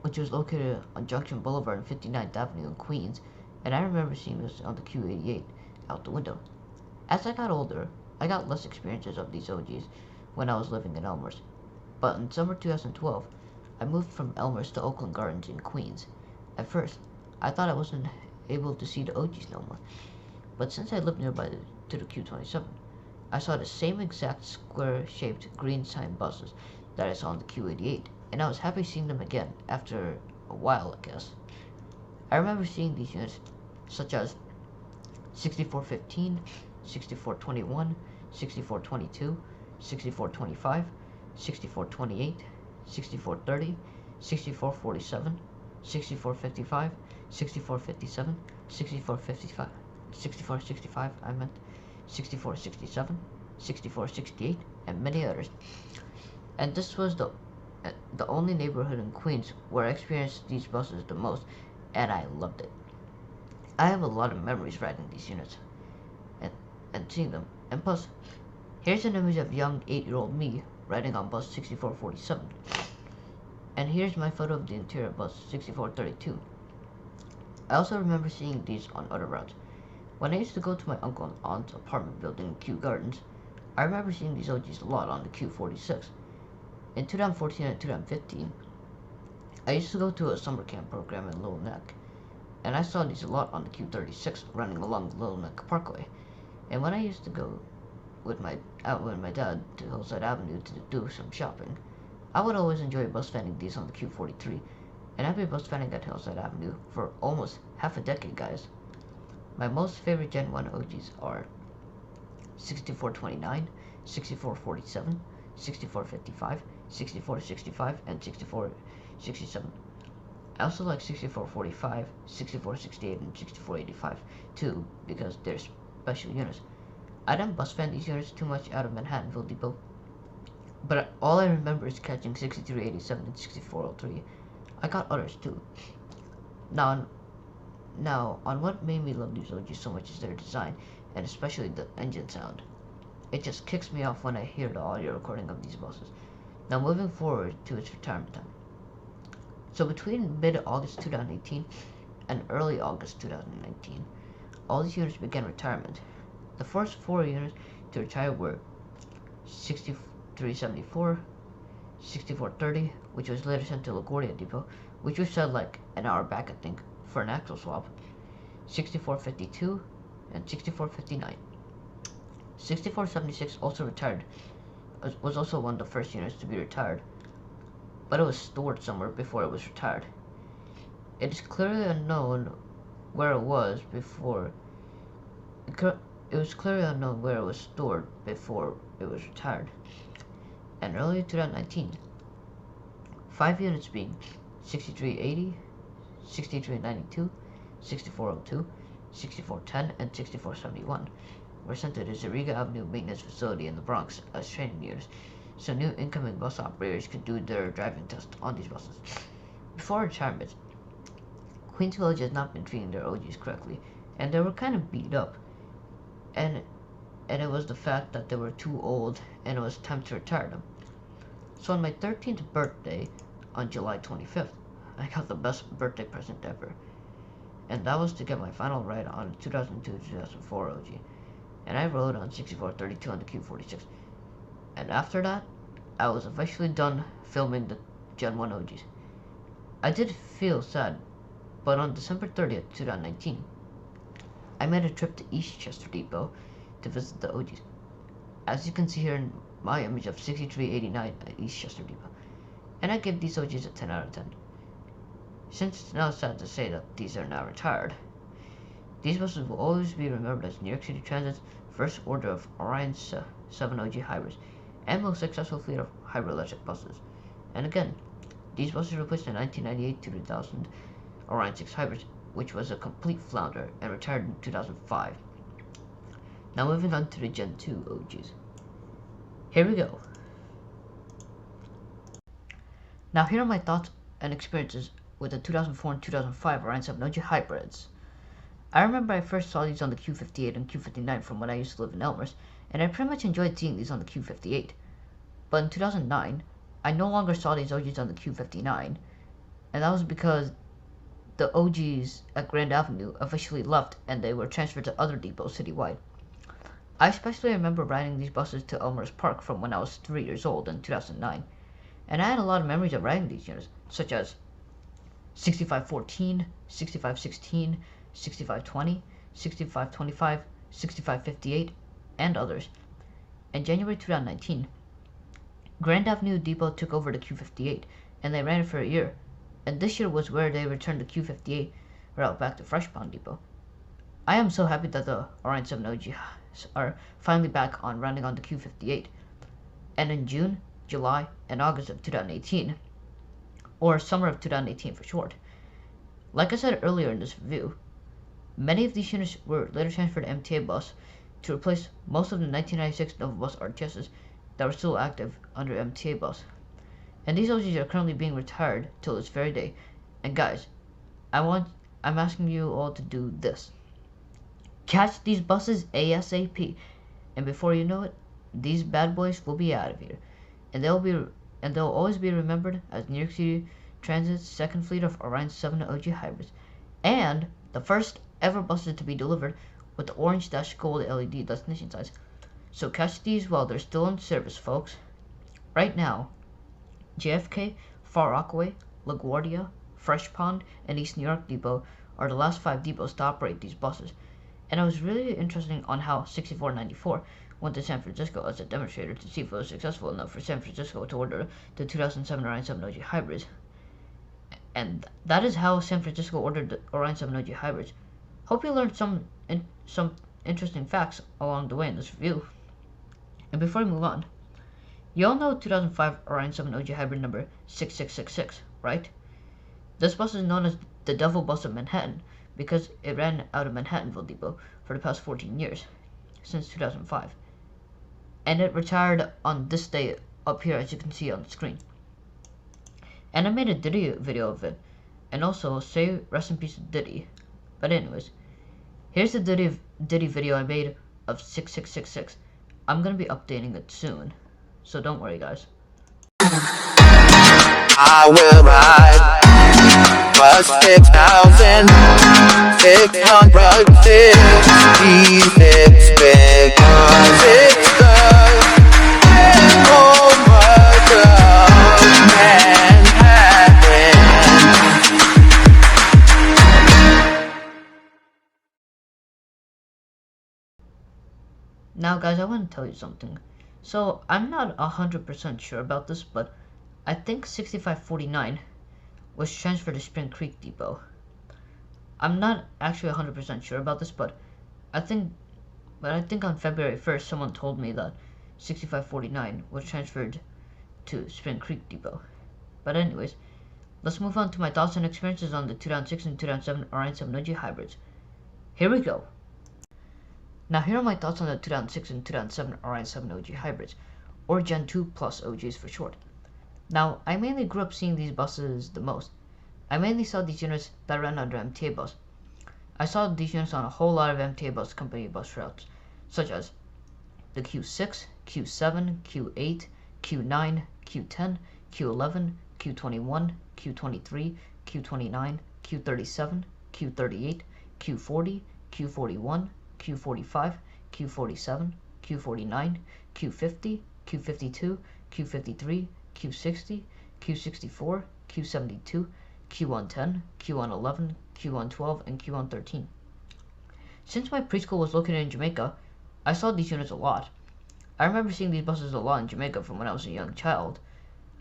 [SPEAKER 1] which was located on Junction Boulevard and 59th Avenue in Queens, and I remember seeing this on the Q88 out the window. As I got older, I got less experiences of these OGs when I was living in Elmhurst, but in summer 2012, I moved from Elmhurst to Oakland Gardens in Queens. At first, I thought I wasn't able to see the OGs no more, but since I lived nearby to the Q27, I saw the same exact square-shaped green sign buses that I saw on the Q88, and I was happy seeing them again after a while, I guess. I remember seeing these units such as 6415, 6421, 6422, 6425, 6428, 6430, 6447, 6455, 6457, 6455, 6465, 6467, 6468, and many others. And this was the only neighborhood in Queens where I experienced these buses the most, and I loved it. I have a lot of memories riding these units and seeing them. And plus, here's an image of young 8-year-old me riding on bus 6447. And here's my photo of the interior bus 6432. I also remember seeing these on other routes. When I used to go to my uncle and aunt's apartment building in Kew Gardens, I remember seeing these OGs a lot on the Q46. In 2014 and 2015, I used to go to a summer camp program in Little Neck, and I saw these a lot on the Q36 running along the Little Neck Parkway. And when I used to go with my dad to Hillside Avenue to do some shopping, I would always enjoy bus fanning these on the Q43, and I've been bus fanning at Hillside Avenue for almost half a decade, guys. My most favorite Gen 1 OGs are 6429, 6447, 6455, 6465, and 6467. I also like 6445, 6468, and 6485 too, because they're special units. I didn't bus fan these units too much out of Manhattanville Depot, but all I remember is catching 6387 and 6403. I got others too. Now, on what made me love these OGs so much is their design, and especially the engine sound. It just kicks me off when I hear the audio recording of these buses. Now moving forward to its retirement time. So between mid-August 2018 and early August 2019, all these units began retirement. The first 4 units to retire were 6374, 6430, which was later sent to LaGuardia Depot, which was sent like an hour back, I think, for an axle swap, 6452, and 6459. 6476 also retired, was also one of the first units to be retired, but it was stored somewhere before it was retired. It is clearly unknown where it was before. It was clearly unknown where it was stored before it was retired. And early 2019, 5 units being 6380, 6392, 6402, 6410, and 6471 were sent to the Zariga Avenue Maintenance Facility in the Bronx as training units, so new incoming bus operators could do their driving test on these buses. Before retirement, Queens Village has not been treating their OGs correctly, and they were kind of beat up. And it was the fact that they were too old, and it was time to retire them. So on my 13th birthday, on July 25th, I got the best birthday present ever, and that was to get my final ride on 2002-2004 OG, and I rode on 6432 on the Q46. And after that, I was officially done filming the Gen 1 OGs. I did feel sad, but on December 30th, 2019, I made a trip to Eastchester Depot to visit the OGs. As you can see here in my image of 6389 at Eastchester Depot, and I give these OGs a 10 out of 10. Since it's now sad to say that these are now retired, these buses will always be remembered as New York City Transit's first order of Orion 7 OG hybrids and most successful fleet of hybrid electric buses. And again, these buses replaced the 1998 to 2000 Orion 6 hybrids, which was a complete flounder and retired in 2005. Now moving on to the Gen 2 OGs. Here we go. Now here are my thoughts and experiences with the 2004 and 2005 Orion 7 OG hybrids. I remember I first saw these on the Q58 and Q59 from when I used to live in Elmhurst, and I pretty much enjoyed seeing these on the Q58. But in 2009, I no longer saw these OGs on the Q59, and that was because the OGs at Grand Avenue officially left and they were transferred to other depots citywide. I especially remember riding these buses to Elmhurst Park from when I was 3 years old in 2009, and I had a lot of memories of riding these units, such as 6514, 6516, 6520, 6525, 6558, and others. In January 2019, Grand Avenue Depot took over the Q58, and they ran it for a year, and this year was where they returned the Q58 route back to Fresh Pond Depot. I am so happy that the Orion 7 OGs are finally back on running on the Q58, and in June, July, and August of 2018, or summer of 2018 for short. Like I said earlier in this review, many of these units were later transferred to MTA bus to replace most of the 1996 Nova Bus RTSs that were still active under MTA bus. And these OGs are currently being retired till this very day. And guys, I'm asking you all to do this. Catch these buses ASAP, and before you know it, these bad boys will be out of here, and they'll be and they'll always be remembered as New York City Transit's second fleet of Orion 7 OG hybrids, and the first ever buses to be delivered with the orange-gold LED destination signs. So catch these while they're still in service, folks. Right now, JFK, Far Rockaway, LaGuardia, Fresh Pond, and East New York Depot are the last 5 depots to operate these buses. And I was really interested on how 6494 went to San Francisco as a demonstrator to see if it was successful enough for San Francisco to order the 2007 Orion 7 OG hybrids. And that is how San Francisco ordered the Orion 7 OG hybrids. Hope you learned some interesting facts along the way in this review. And before we move on, you all know 2005 Orion 7 OG hybrid number 6666, right? This bus is known as the Devil Bus of Manhattan because it ran out of Manhattanville Depot for the past 14 years, since 2005. And it retired on this day up here, as you can see on the screen. And I made a Diddy video of it, and also say rest in peace to Diddy. But anyways, here's the Diddy video I made of 6666. I'm gonna be updating it soon, so don't worry, guys.
[SPEAKER 5] I will ride bus 6,666 because it's the homework of Manhattan.
[SPEAKER 1] Now guys, I want to tell you something. So I'm not 100% sure about this, but I think 6549 was transferred to Spring Creek Depot. I'm not actually 100% sure about this, but I think on February 1st someone told me that 6549 was transferred to Spring Creek Depot. But anyways, let's move on to my thoughts and experiences on the 2006 and 2007 Orion 7 OG hybrids. Here we go. Now here are my thoughts on the 2006 and 2007 Orion 7 OG hybrids, or Gen 2 Plus OGs for short. Now, I mainly grew up seeing these buses the most. I mainly saw these units that ran under MTA bus. I saw these units on a whole lot of MTA bus company bus routes, such as the Q6, Q7, Q8, Q9, Q10, Q11, Q21, Q23, Q29, Q37, Q38, Q40, Q41, Q45, Q47, Q49, Q50, Q52, Q53, Q60, Q64, Q72, Q110, Q111, Q112, and Q113. Since my preschool was located in Jamaica, I saw these units a lot. I remember seeing these buses a lot in Jamaica from when I was a young child.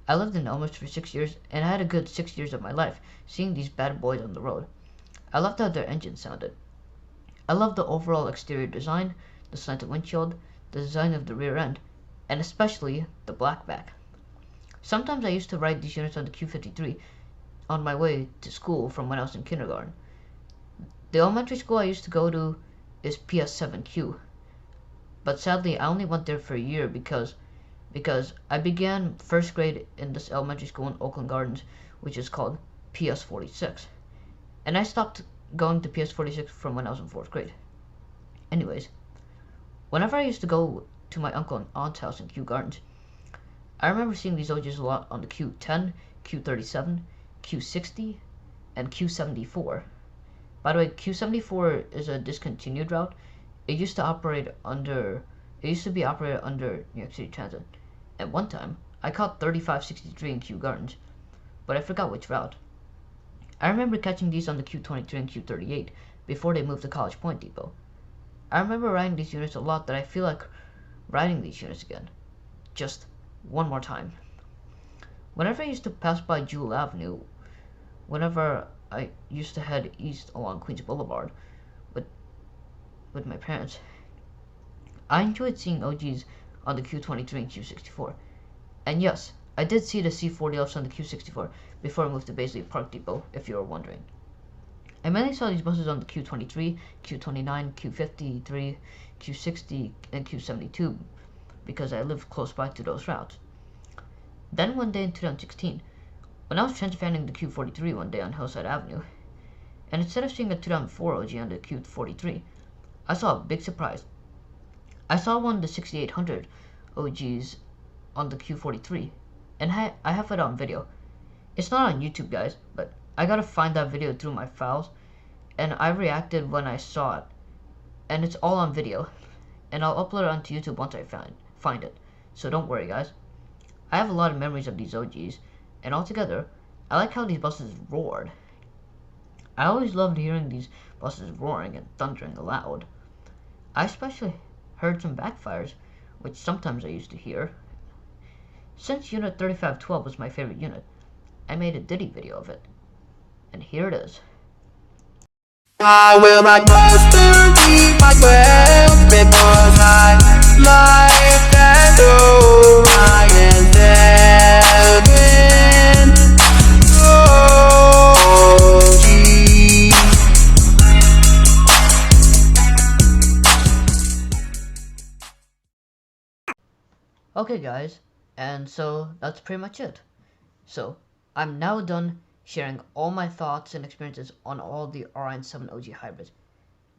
[SPEAKER 1] I lived in Elmhurst for 6 years, and I had a good 6 years of my life seeing these bad boys on the road. I loved how their engines sounded. I loved the overall exterior design, the slanted windshield, the design of the rear end, and especially the black back. Sometimes I used to ride these units on the Q53 on my way to school from when I was in kindergarten. The elementary school I used to go to is PS7Q, but sadly I only went there for a year because I began first grade in this elementary school in Oakland Gardens, which is called PS46, and I stopped going to PS46 from when I was in 4th grade. Anyways, whenever I used to go to my uncle and aunt's house in Kew Gardens, I remember seeing these OGs a lot on the Q10, Q37, Q60, and Q74. By the way, Q74 is a discontinued route. It used to be operated under New York City Transit. At one time, I caught 3563 in Kew Gardens, but I forgot which route. I remember catching these on the Q23 and Q38 before they moved to College Point Depot. I remember riding these units a lot that I feel like riding these units again. Just one more time. Whenever I used to pass by Jewel Avenue, whenever I used to head east along Queens Boulevard with my parents, I enjoyed seeing OGs on the Q23 and Q64. And yes, I did see the C40Fs on the Q64 before I moved to Baisley Park Depot, if you were wondering. I mainly saw these buses on the Q23, Q29, Q53, Q60, and Q72 because I lived close by to those routes. Then one day in 2016, when I was transferring the Q43 one day on Hillside Avenue, and instead of seeing a 2004 OG on the Q43, I saw a big surprise. I saw one of the 6800 OGs on the Q43, and I have it on video. It's not on YouTube, guys, but I gotta find that video through my files, and I reacted when I saw it, and it's all on video, and I'll upload it onto YouTube once I find it. So don't worry, guys. I have a lot of memories of these OGs, and altogether, I like how these buses roared. I always loved hearing these buses roaring and thundering loud. I especially heard some backfires, which sometimes I used to hear. Since Unit 3512 was my favorite unit, I made a Diddy video of it. And here it is.
[SPEAKER 5] I will not keep my breath because I like that Orion 7 OG.
[SPEAKER 1] Okay, guys, and so that's pretty much it. So I'm now done sharing all my thoughts and experiences on all the Orion 7 OG hybrids.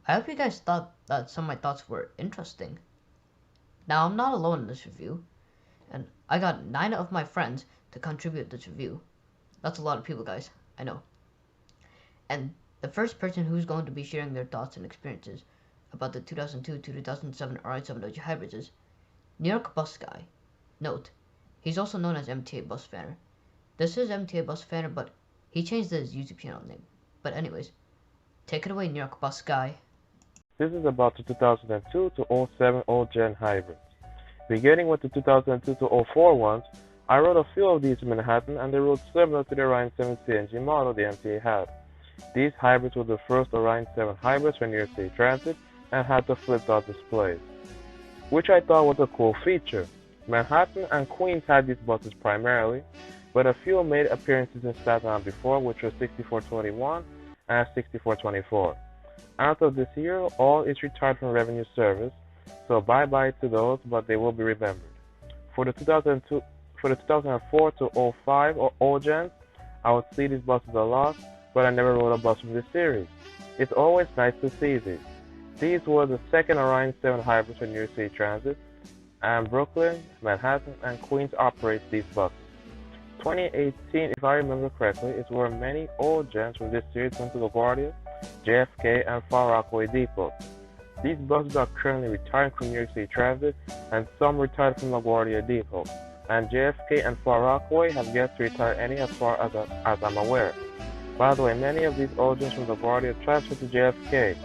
[SPEAKER 1] I hope you guys thought that some of my thoughts were interesting. Now, I'm not alone in this review, and I got 9 of my friends to contribute this review. That's a lot of people, guys, I know. And the first person who's going to be sharing their thoughts and experiences about the 2002 to 2007 Orion 7 OG hybrids is New York Bus Guy. Note, he's also known as MTA Bus Fanner. This is MTA Bus Fanner, but he changed his YouTube channel name. But anyways, take it away, New York Bus Guy.
[SPEAKER 6] This is about the 2002 to 07 old gen hybrids. Beginning with the 2002 to 04 ones, I rode a few of these in Manhattan, and they rode similar to the Orion 7 CNG model the MTA had. These hybrids were the first Orion 7 hybrids for New York City Transit and had the flipped out displays, which I thought was a cool feature. Manhattan and Queens had these buses primarily, but a few made appearances in Staten Island before, which was 6421 and 6424. As of this year, all is retired from revenue service, so bye-bye to those, but they will be remembered. For the 2004 to 05 or old gens, I would see these buses a lot, but I never rode a bus from this series. It's always nice to see these. These were the second Orion 7 hybrids for New York City Transit, and Brooklyn, Manhattan, and Queens operate these buses. 2018, if I remember correctly, is where many old gens from this series went to LaGuardia, JFK, and Far Rockaway depots. These buses are currently retiring from New York City Transit, and some retired from LaGuardia depot. And JFK and Far Rockaway have yet to retire any as far as I'm aware. By the way, many of these old gens from LaGuardia transferred to JFK.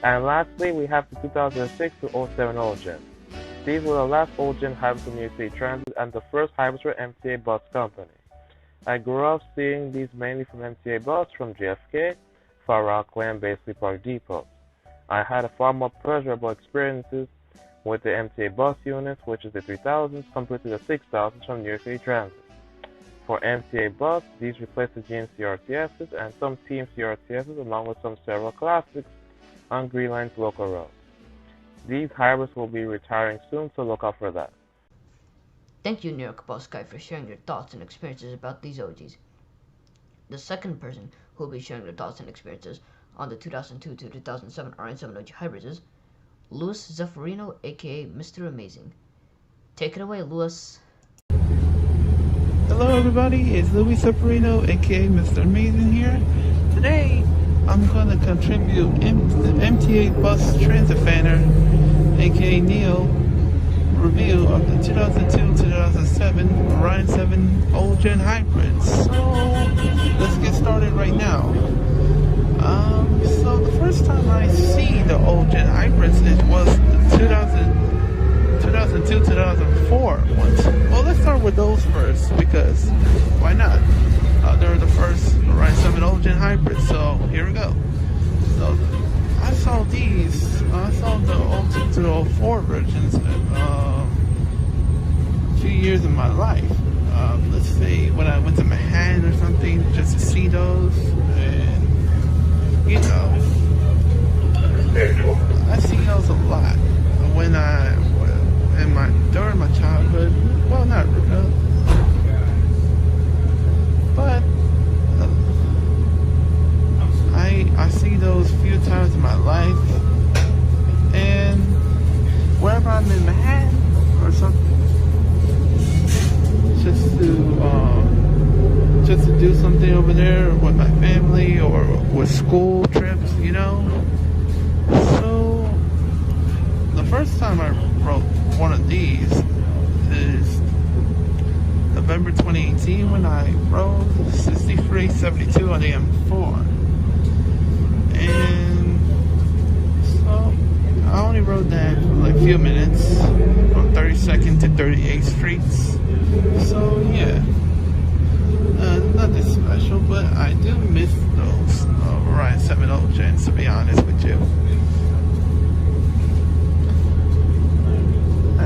[SPEAKER 6] And lastly, we have the 2006 to 07 old gens. These were the last old gen hybrids for New York City Transit and the first hybrids for MTA Bus Company. I grew up seeing these mainly from MTA Bus from JFK, Far Rockaway, and Basely Park depots. I had a far more pleasurable experiences with the MTA Bus units, which is the 3000s, compared to the 6000s from New York City Transit. For MTA Bus, these replaced the GMC RTSs and some TMC RTSs, along with some several classics on Green Line's local roads. These hybrids will be retiring soon, so look out for that.
[SPEAKER 1] Thank you, New York Bus Guy, for sharing your thoughts and experiences about these OGs. The second person who will be sharing their thoughts and experiences on the 2002 to 2007 Orion 7 OG hybrids is Louis Zeffirino, aka Mr. Amazing. Take it away, Louis.
[SPEAKER 7] Hello everybody, it's Louis Zeffirino, aka Mr. Amazing here. Today, I'm going to contribute the MTA Bus Transit Fanner, aka Neil, review of the 2002-2007 Orion 7 old gen hybrids. So let's get started right now. So the first time I see the old gen hybrids, it was the 2002-2004 ones. Well, let's start with those first, because why not? They were the first Orion 7 old gen hybrids, so here we go. So I saw these. I saw the 02 to 04 versions a few years in my life. Let's say when I went to Manhattan or something just to see those, and you know, I see those a lot when during my childhood. Well, not really, but I see those few times in my life, and wherever I'm in Manhattan or something, just to with school trips, you know. So the first time I rode one of these is November 2018 when I rode 6372 on the M4. And so I only rode that for like a few minutes from 32nd to 38th Streets. So yeah, nothing special, but I do miss those Orion 7 gens, to be honest with you.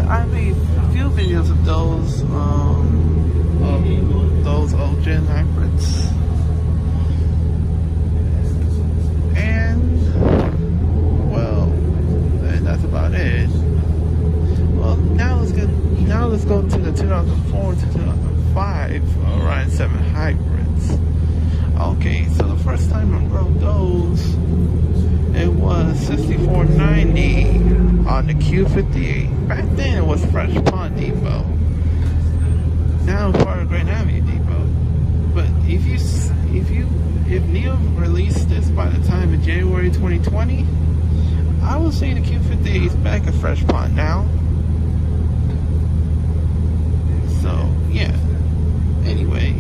[SPEAKER 7] I made a few videos of those old gen hybrids, and well, that's about it. Well, now let's go to the 2004 to 2005 Orion 7 hybrids. Okay, so the first time I rode those, it was 6490 on the Q58. Back then it was Fresh Pond Depot. Now it's part of Grand Avenue Depot. But if NEO released this by the time of January 2020, I will say the Q58 is back at Fresh Pond now. So yeah. Anyway.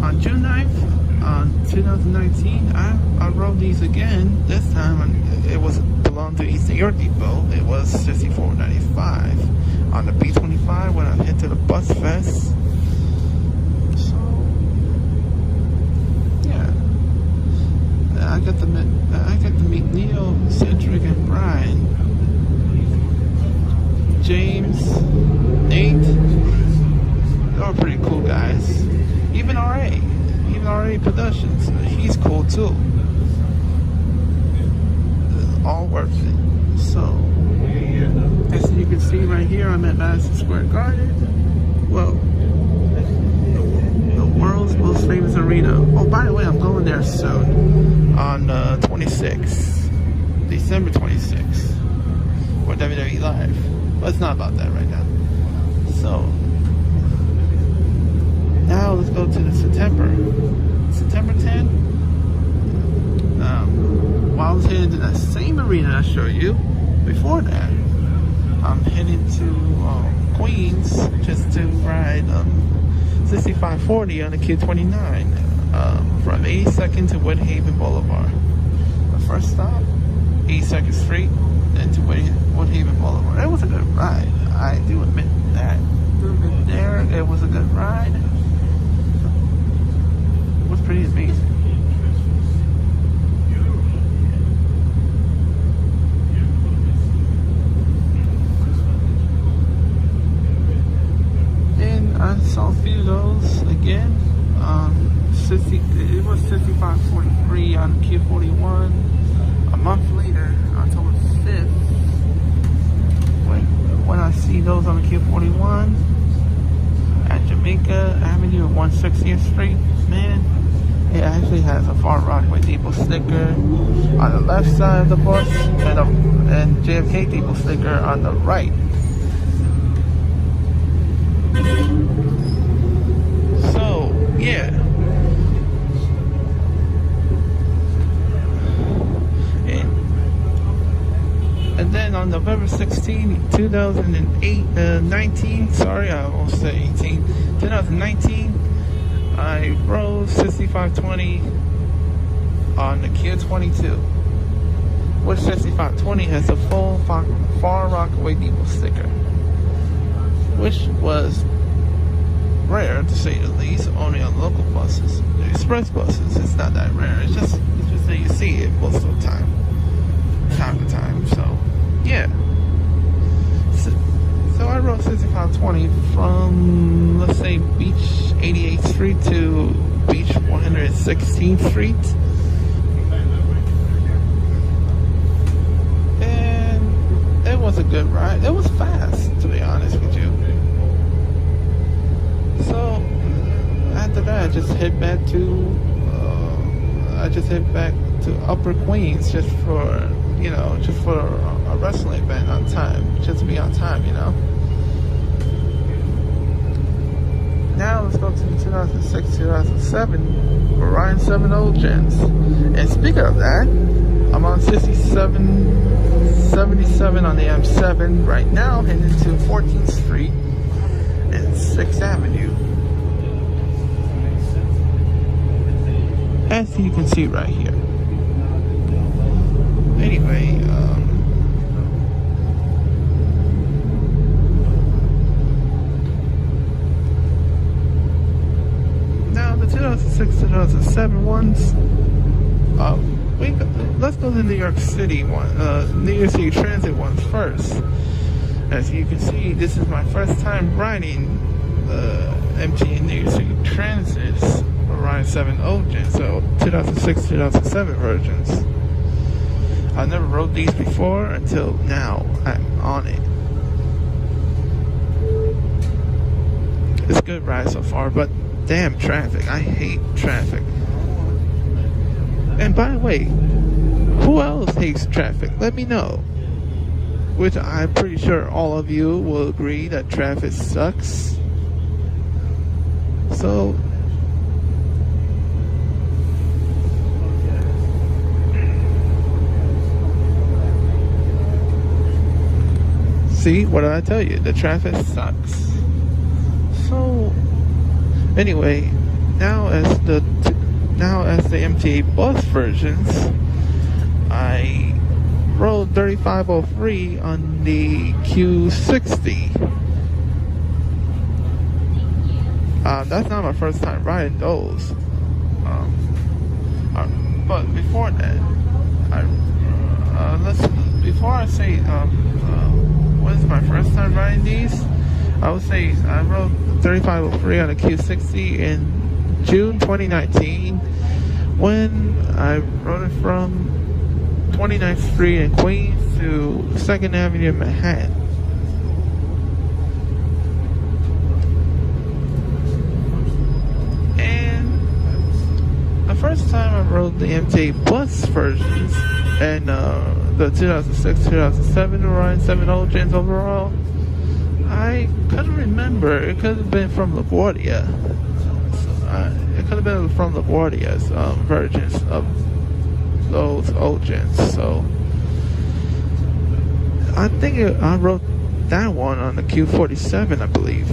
[SPEAKER 7] On June 9th, 2019, I rode these again. This time it belonged to East New York Depot. It was 6495 on the B25 when I hit to the Bus Fest. So yeah, I got to meet Neo, Cedric, and Brian, James, Nate. They were pretty cool guys. Even RA Productions, he's cool too. All worth it. So, as you can see right here, I'm at Madison Square Garden. Well, the world's most famous arena. Oh, by the way, I'm going there soon on 26th, December 26th, for WWE Live. But it's not about that right now. So. Now let's go to the September 10. While I was heading to that same arena I showed you before that, I'm heading to Queens just to ride 6540 on the Q29 from 82nd to Woodhaven Boulevard. The first stop, 82nd Street, then to Woodhaven Boulevard. It was a good ride. I do admit that. It was a good ride. Was pretty amazing. And I saw a few of those again. It was 6543 on Q41. A month later, October 5th, when I see those on the Q41 at Jamaica Avenue and 160th Street, man. It actually has a Far Rockaway Depot sticker on the left side of the bus and JFK Depot sticker on the right. So, yeah. And then on November 16, 2019, sorry, I almost said 18, 2019, I rode 6520 on the Q22, which 6520 has a full Far Rockaway Depot sticker, which was rare to say the least, only on local buses. The express buses, it's not that rare. It's just that you see it most of the time to time. So yeah. So I rode 6520 from, let's say, Beach 88th Street to Beach 116th Street. And it was a good ride. It was fast, to be honest with you. So after that, I just head back to Upper Queens just for a wrestling event on time, just to be on time, now let's go to the 2006-2007 Orion 7 Old Gens. And speaking of that, I'm on 77 on the M7 right now, heading to 14th Street and 6th Avenue. As you can see right here. Anyway, now the 2006-2007 ones, let's go to the New York City one, New York City Transit ones first. As you can see, this is my first time riding the MTA New York City Transit's Orion 7 Old Gen, so 2006-2007 versions. I never rode these before until now. I'm on it. It's a good ride so far, but damn traffic. I hate traffic. And by the way, who else hates traffic? Let me know. Which I'm pretty sure all of you will agree that traffic sucks. So see, what did I tell you? The traffic sucks. So anyway, now as the MTA bus versions, I rode 3503 on the Q60. That's not my first time riding those. But before that, before I say when is my first time riding these, I would say I rode 3503 on the Q60 in June 2019 when I rode it from 29th Street in Queens to 2nd Avenue in Manhattan. And the first time I rode the MTA bus versions and the 2006-2007 Orion 7 Old Gens overall, I couldn't remember. It could have been from LaGuardia. It could have been from LaGuardia's versions of those old gens. So I think I wrote that one on the Q47, I believe.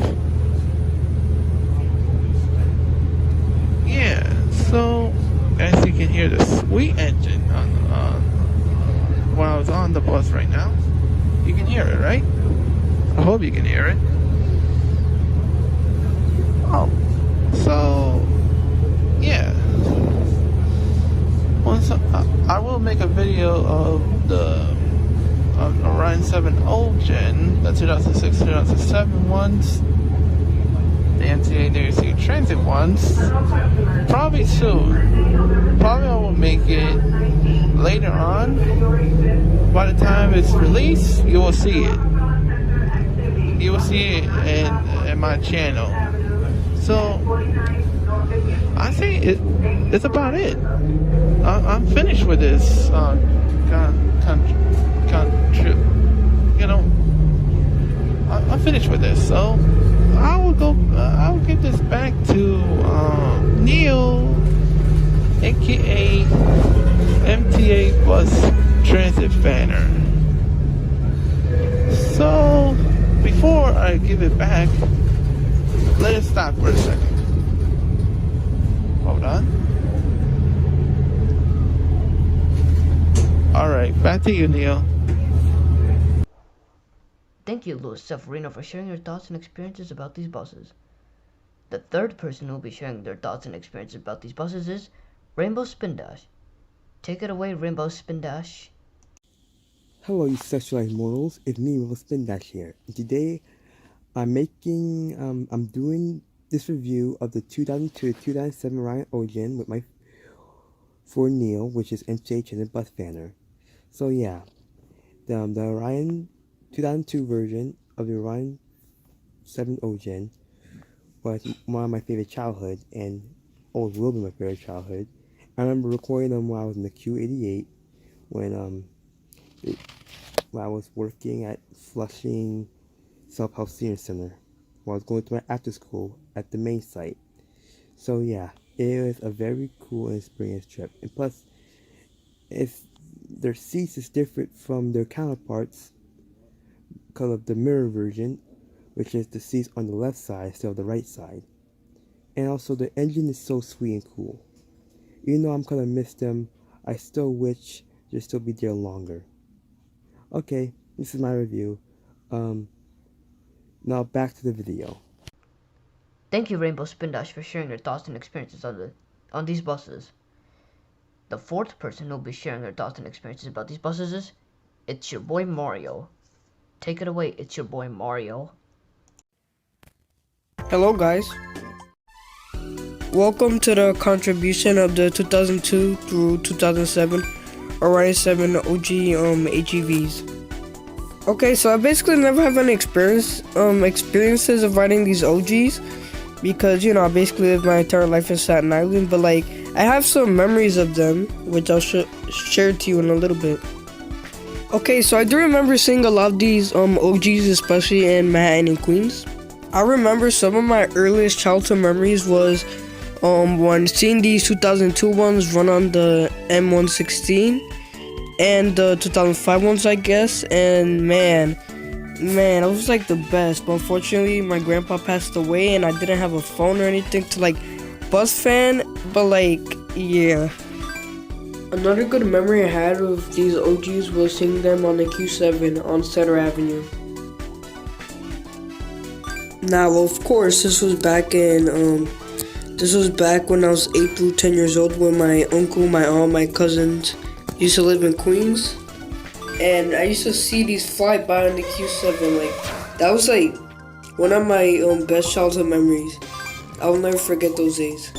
[SPEAKER 7] Yeah. So as you can hear the sweet engine while I was on the bus right now, you can hear it, right? I hope you can hear it. Oh, so yeah. Once I will make a video of the Orion 7 Old Gen, the 2006-2007 ones, the MTA New York City Transit ones, probably soon. Probably I will make it later on. By the time it's released, you will see it. You will see it in my channel. So I think it's about it. I'm finished with this I'm finished with this. So I will give this back to Neil, aka MTA Bus Transit Banner. So before I give it back, let it stop for a second. Hold on. Alright, back to you, Neil.
[SPEAKER 1] Thank you, Louis Severino, for sharing your thoughts and experiences about these buses. The third person who will be sharing their thoughts and experiences about these buses is Rainbow Spin Dash. Take it away, Rainbow Spin Dash.
[SPEAKER 8] Hello, you sexualized mortals. It's me, Rainbow Spin Dash here. And today, I'm doing this review of the 2002-2007 Orion Old Gen for Neil, which is MTA and Bus Banner. So yeah, the Orion 2002 version of the Orion 7 Old Gen was one of my favorite childhood, and always will be my favorite childhood. I remember recording them while I was in the Q88 when I was working at Flushing Self-Help Senior Center when I was going to my after school at the main site. So yeah, it was a very cool and experienced trip. And plus, if their seats is different from their counterparts because of the mirror version, which is the seats on the left side instead of the right side. And also the engine is so sweet and cool. Even though I'm gonna miss them, I still wish they'd still be there longer. Okay, this is my review. Now back to the video.
[SPEAKER 1] Thank you, Rainbow Spin Dash, for sharing your thoughts and experiences on these buses. The fourth person who'll be sharing their thoughts and experiences about these buses is, it's your boy Mario. Take it away, it's your boy Mario.
[SPEAKER 9] Hello guys. Welcome to the contribution of the 2002 through 2007 Orion 7 OG HEVs. Okay, so I basically never have any experiences of riding these OGs because, you know, I basically lived my entire life in Staten Island, but like I have some memories of them which I'll share to you in a little bit. Okay, so I do remember seeing a lot of these OGs, especially in Manhattan and Queens. I remember some of my earliest childhood memories was when seeing these 2002 ones run on the M116 and the 2005 ones, I guess, and man, it was like the best. But unfortunately, my grandpa passed away, and I didn't have a phone or anything to like bus fan. But like, yeah. Another good memory I had of these OGs was seeing them on the Q7 on Center Avenue. Now, of course, this was back when I was 8 through 10 years old, when my uncle, my aunt, my cousins used to live in Queens, and I used to see these fly by on the Q7. Like, that was like one of my best childhood memories. I will never forget those days.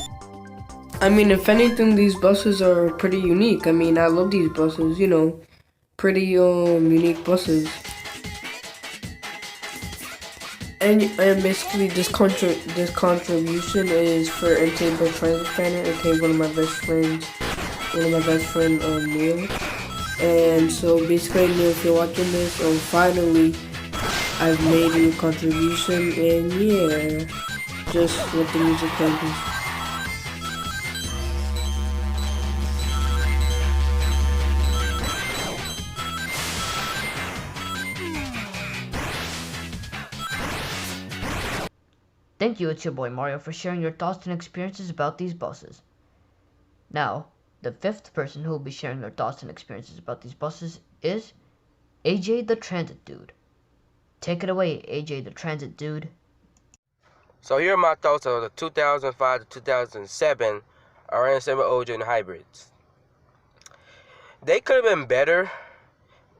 [SPEAKER 9] I mean, if anything, these buses are pretty unique. I mean, I love these buses, you know, pretty unique buses. And basically this contribution is for MTA Bus Transit Planner, okay, one of my best friends, Neil. And so basically, Neil, if you're watching this, finally I've made you a contribution, and yeah, just let the music play, please.
[SPEAKER 1] Thank you, it's your boy Mario, for sharing your thoughts and experiences about these buses. Now, the fifth person who will be sharing their thoughts and experiences about these buses is AJ the Transit Dude. Take it away, AJ the Transit Dude.
[SPEAKER 10] So here are my thoughts on the 2005 to 2007 Orion 7 OJ hybrids. They could have been better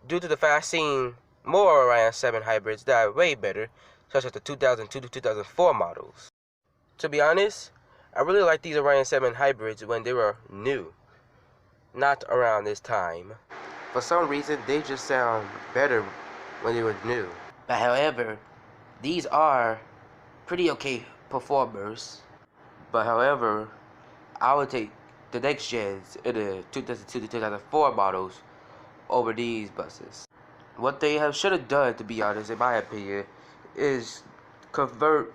[SPEAKER 10] due to the fact I've seen more Orion 7 hybrids that are way better, such as the 2002 to 2004 models. To be honest, I really like these Orion 7 hybrids when they were new, not around this time. For some reason, they just sound better when they were new. But however, these are pretty okay performers. But however, I would take the next gens in the 2002 to 2004 models over these buses. What they should have done, to be honest, in my opinion, is convert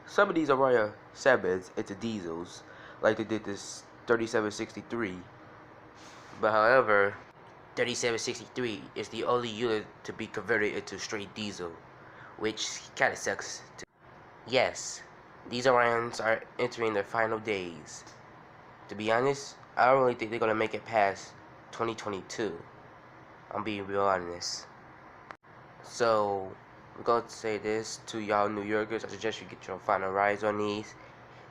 [SPEAKER 10] some of these Orion 7s into diesels, like they did this 3763. But however, 3763 is the only unit to be converted into straight diesel, which kinda sucks too. Yes, these Orions are entering their final days. To be honest, I don't really think they're gonna make it past 2022. I'm being real honest. So, I'm going to say this to y'all New Yorkers. I suggest you get your final rides on these,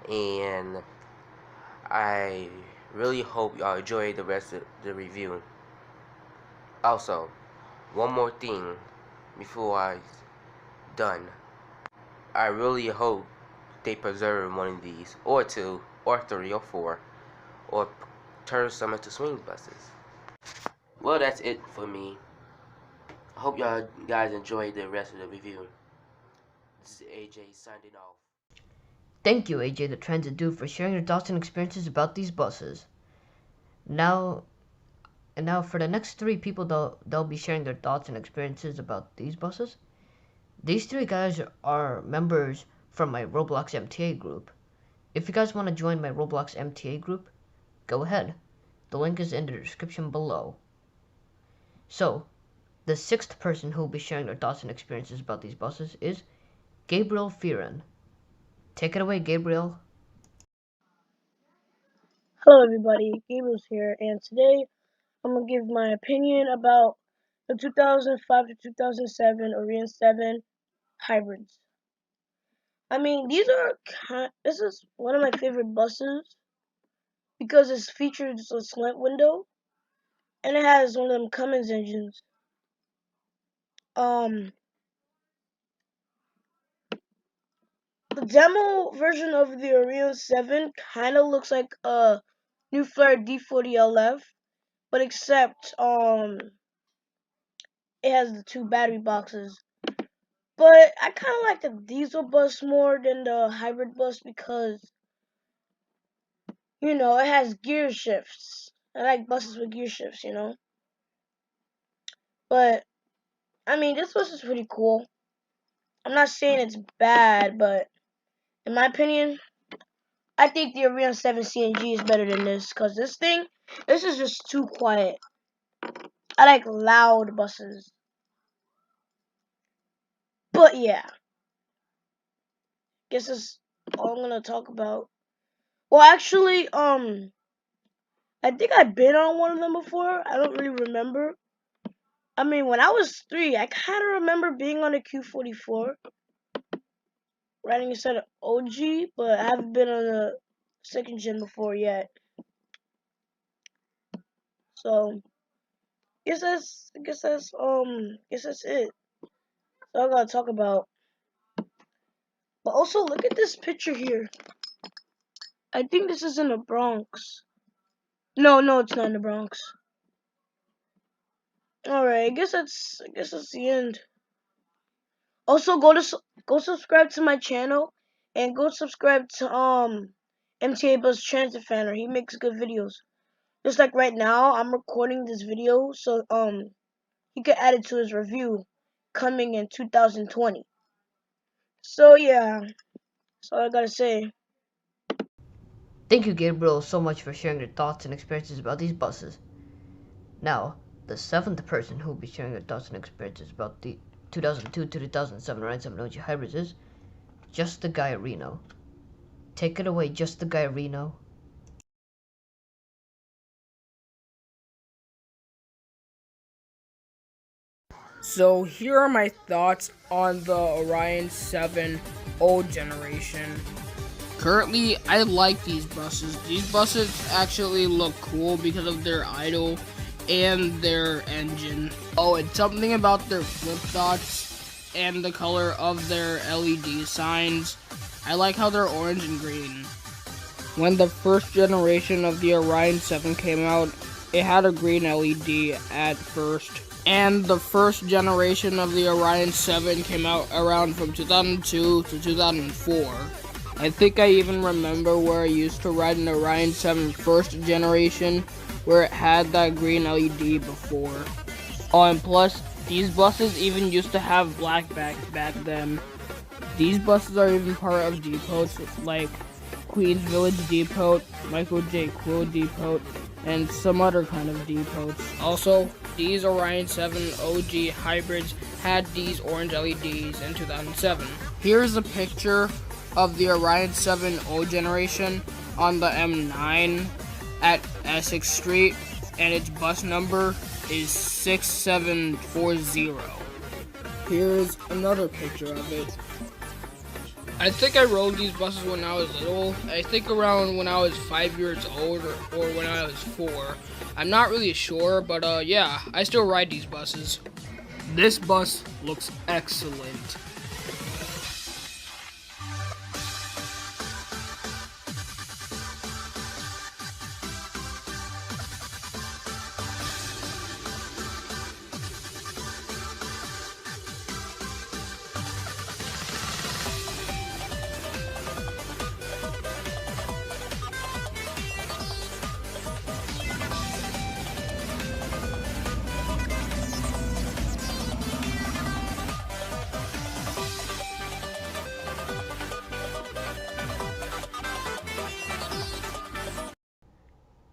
[SPEAKER 10] and I really hope y'all enjoy the rest of the review. Also, one more thing before I'm done. I really hope they preserve one of these, or two, or three, or four, or turn some into swing buses. Well, that's it for me. I hope y'all guys enjoyed the rest of the review. This is AJ signing off.
[SPEAKER 1] Thank you, AJ the Transit Dude, for sharing your thoughts and experiences about these buses. Now for the next three people they'll be sharing their thoughts and experiences about these buses. These three guys are members from my Roblox MTA group. If you guys want to join my Roblox MTA group, go ahead. The link is in the description below. So, the 6th person who will be sharing their thoughts and experiences about these buses is Gabriel Fearon. Take it away, Gabriel.
[SPEAKER 11] Hello everybody, Gabriel's here, and today I'm going to give my opinion about the 2005 to 2007 Orion 7 hybrids. I mean, this is one of my favorite buses because it features a slant window and it has one of them Cummins engines. The demo version of the Orion 7 kind of looks like a New Flyer D40 LF, but except it has the 2 battery boxes. But I kind of like the diesel bus more than the hybrid bus because, you know, it has gear shifts. I like buses with gear shifts, you know. But, I mean, this bus is pretty cool. I'm not saying it's bad, but in my opinion, I think the Orion 7 CNG is better than this because this is just too quiet. I like loud buses. But yeah, guess that's all I'm gonna talk about. Well, actually, I think I've been on one of them before. I don't really remember. I mean, when I was 3, I kind of remember being on a Q44, riding a set of OG, but I haven't been on a 2nd gen before yet. So, guess that's it. That's all I gotta talk about. But also, look at this picture here. I think this is in the Bronx. No, it's not in the Bronx. Alright, I guess that's the end. Also, go subscribe to my channel and go subscribe to MTA Bus Transit Fanner. He makes good videos. Just like right now, I'm recording this video so he could add it to his review coming in 2020. So yeah, that's all I gotta say.
[SPEAKER 1] Thank you, Gabriel, so much for sharing your thoughts and experiences about these buses. Now, the 7th person who will be sharing their thoughts and experiences about the 2002 to 2007 Orion 7 OG hybrids is Just the Guy Reno. Take it away, Just the Guy Reno.
[SPEAKER 9] So here are my thoughts on the Orion 7 old generation. Currently, I like these buses. These buses actually look cool because of their idle and their engine. Oh, and something about their flip dots and the color of their LED signs. I like how they're orange and green. When the first generation of the Orion 7 came out, it had a green LED at first. And the first generation of the Orion 7 came out around from 2002 to 2004. I think I even remember where I used to ride an Orion 7 first generation where it had that green LED before. Oh, and plus, these buses even used to have black back then. These buses are even part of depots like Queens Village Depot, Michael J. Quill Depot, and some other kind of depots. Also, these Orion 7 OG hybrids had these orange LEDs in 2007. Here's a picture of the Orion 7 old generation on the M9 at Essex Street, and its bus number is 6740. Here's another picture of it. I think I rode these buses when I was little. I think around when I was 5 years old or when I was 4. I'm not really sure, but yeah, I still ride these buses. This bus looks excellent.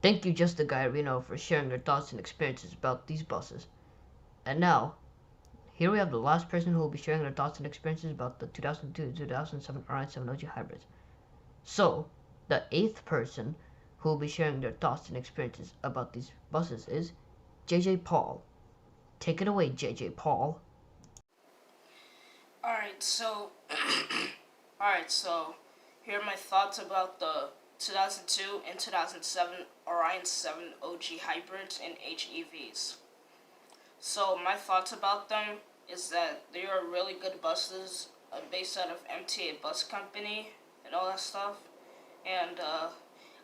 [SPEAKER 1] Thank you, Just the Guy Reno, for sharing your thoughts and experiences about these buses. And now, here we have the last person who will be sharing their thoughts and experiences about the 2002-2007 RN7 OG hybrids. So, the 8th person who will be sharing their thoughts and experiences about these buses is JJ Paul. Take it away, JJ Paul.
[SPEAKER 12] Alright, so here are my thoughts about the 2002 and 2007 Orion 7 OG hybrids and HEVs. So my thoughts about them is that they are really good buses based out of MTA bus company and all that stuff. And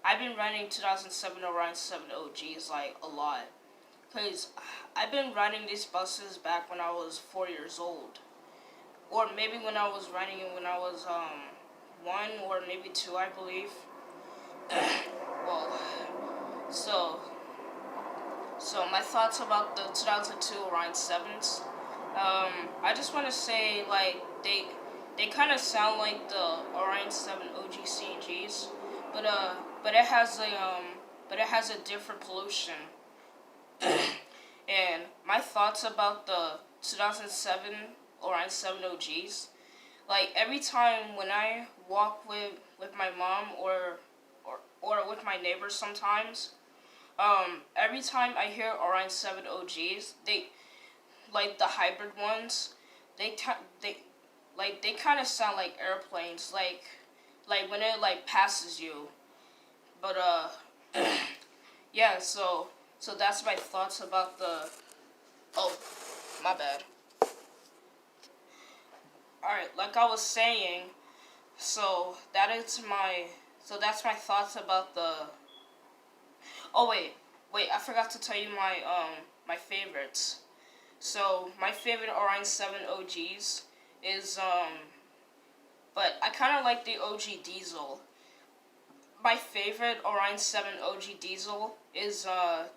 [SPEAKER 12] I've been running 2007 Orion 7 OGs like a lot, because I've been running these buses back when I was 4 years old, or maybe when I was running it when I was 1 or maybe 2, I believe. Well, so my thoughts about the 2002 Orion 7s. I just want to say, like, they kind of sound like the Orion 7 OG CNGs, but it has a different pollution. And my thoughts about the 2007 Orion 7 OGs, like, every time when I walk with my mom or with my neighbors sometimes, every time I hear Orion 7 OGs, they, like the hybrid ones, they kind of sound like airplanes, like when it like passes you. But yeah, so that's my thoughts about the. Oh, my bad. Alright, like I was saying, that's my thoughts about the. Oh wait, I forgot to tell you my favorites. So my favorite Orion 7 OGs is but I kind of like the OG diesel. My favorite Orion 7 OG diesel is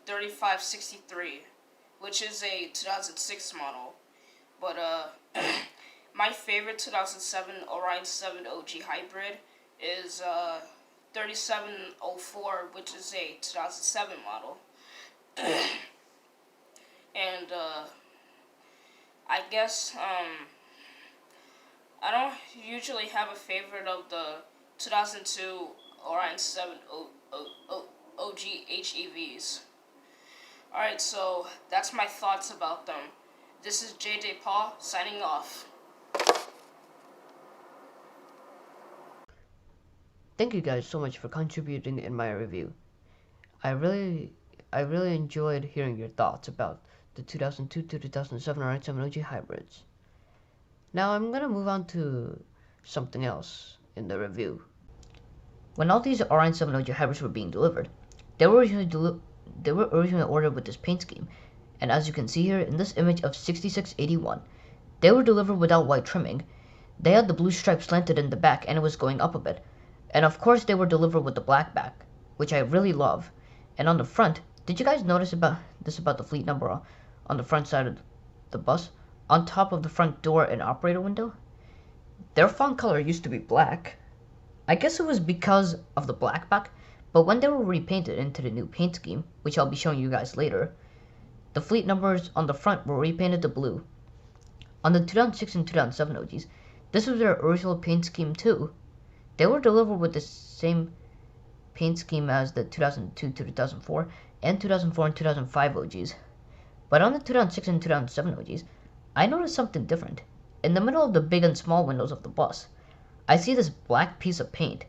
[SPEAKER 12] 3563, which is a 2006 model. But my favorite 2007 Orion 7 OG hybrid is 3704, which is a 2007 model. And I guess I don't usually have a favorite of the 2002 Orion 7 OG HEVs. Alright, so that's my thoughts about them. This is JJ Paul signing off.
[SPEAKER 1] Thank you guys so much for contributing in my review. I really enjoyed hearing your thoughts about the 2002 to 2007 Orion 7 OG hybrids. Now I'm gonna move on to something else in the review. When all these Orion 7 OG hybrids were being delivered, they were originally ordered with this paint scheme, and as you can see here in this image of 6681, they were delivered without white trimming. They had the blue stripe slanted in the back and it was going up a bit. And of course they were delivered with the black back, which I really love. And on the front, did you guys notice about the fleet number on the front side of the bus? On top of the front door and operator window? Their font color used to be black. I guess it was because of the black back, but when they were repainted into the new paint scheme, which I'll be showing you guys later, the fleet numbers on the front were repainted to blue. On the 2006 and 2007 OGs, this was their original paint scheme too. They were delivered with the same paint scheme as the 2002 to 2004 and 2004 and 2005 OGs. But on the 2006 and 2007 OGs, I noticed something different. In the middle of the big and small windows of the bus, I see this black piece of paint.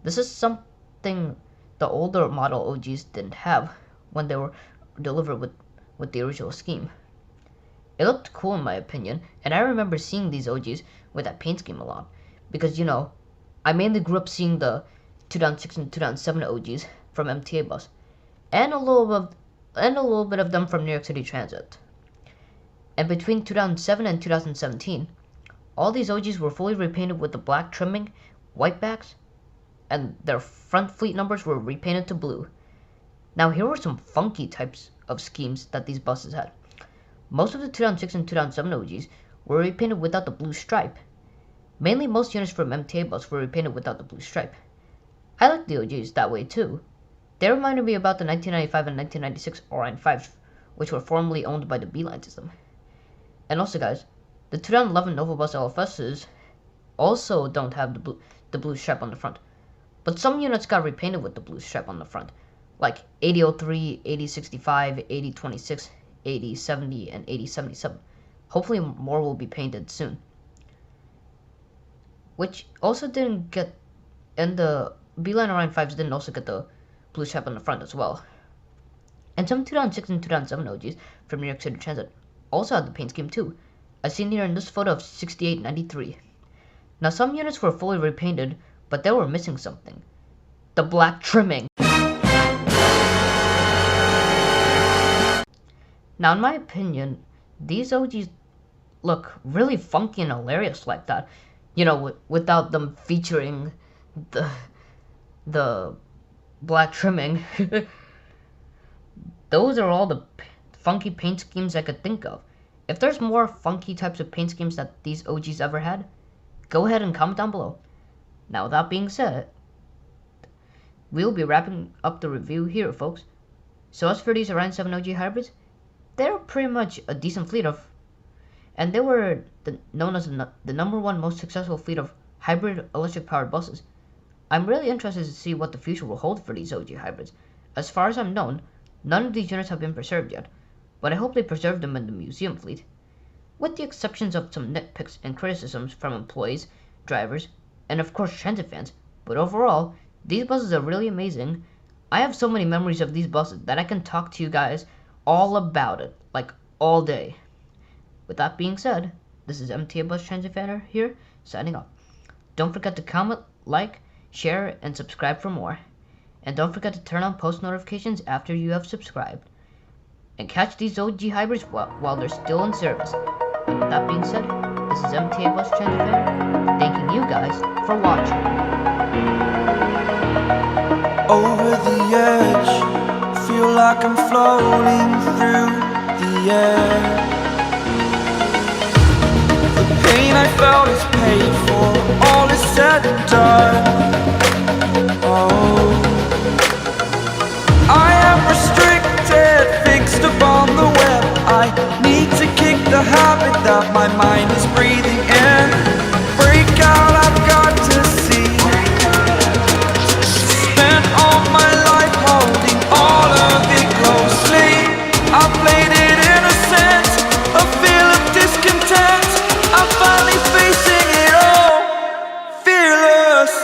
[SPEAKER 1] This is something the older model OGs didn't have when they were delivered with the original scheme. It looked cool in my opinion, and I remember seeing these OGs with that paint scheme a lot, because, you know, I mainly grew up seeing the 2006 and 2007 OGs from MTA bus, and a little bit of them from New York City Transit. And between 2007 and 2017, all these OGs were fully repainted with the black trimming, white backs, and their front fleet numbers were repainted to blue. Now here were some funky types of schemes that these buses had. Most of the 2006 and 2007 OGs were repainted without the blue stripe. Mainly most units from MTA bus were repainted without the blue stripe. I like the OGs that way too, They reminded me about the 1995 and 1996 Orion 5s, which were formerly owned by the Beeline system. And also guys, the 2011 Nova Bus LFSs also don't have the blue stripe on the front. But some units got repainted with the blue stripe on the front, like 8003, 8065, 8026, 8070, and 8077. Hopefully more will be painted soon. Which also didn't get, and the Beeline Orion 5s didn't also get the blue stripe on the front as well. And some 2006 and 2007 OGs from New York City Transit also had the paint scheme too, as seen here in this photo of 6893. Now some units were fully repainted, but they were missing something. The black trimming. Now in my opinion, these OGs look really funky and hilarious like that. You know, without them featuring the black trimming. Those are all the funky paint schemes I could think of. If there's more funky types of paint schemes that these OGs ever had, go ahead and comment down below. Now with that being said, we'll be wrapping up the review here, folks. So as for these Orion 7 OG hybrids, they're pretty much a decent fleet of, and they were known as the #1 most successful fleet of hybrid electric powered buses. I'm really interested to see what the future will hold for these OG hybrids. As far as I'm known, none of these units have been preserved yet, but I hope they preserve them in the museum fleet. With the exceptions of some nitpicks and criticisms from employees, drivers, and of course transit fans, but overall, these buses are really amazing. I have so many memories of these buses that I can talk to you guys all about it, like all day. With that being said, this is MTA Bus Transit Fanner here, signing off. Don't forget to comment, like, share, and subscribe for more. And don't forget to turn on post notifications after you have subscribed. And catch these OG hybrids while they're still in service. And with that being said, this is MTA Bus Transit Fanner, thanking you guys for watching.
[SPEAKER 5] Over the edge, feel like I'm floating through the air. The pain I felt is paid for, all is said and done. Oh, I am restricted, fixed upon the web. I need to kick the habit that my mind is breathing in. Break out, I've got to see. Spent all my life holding all of it closely. I played it innocent, a feel of discontent. I'm finally facing it all, fearless.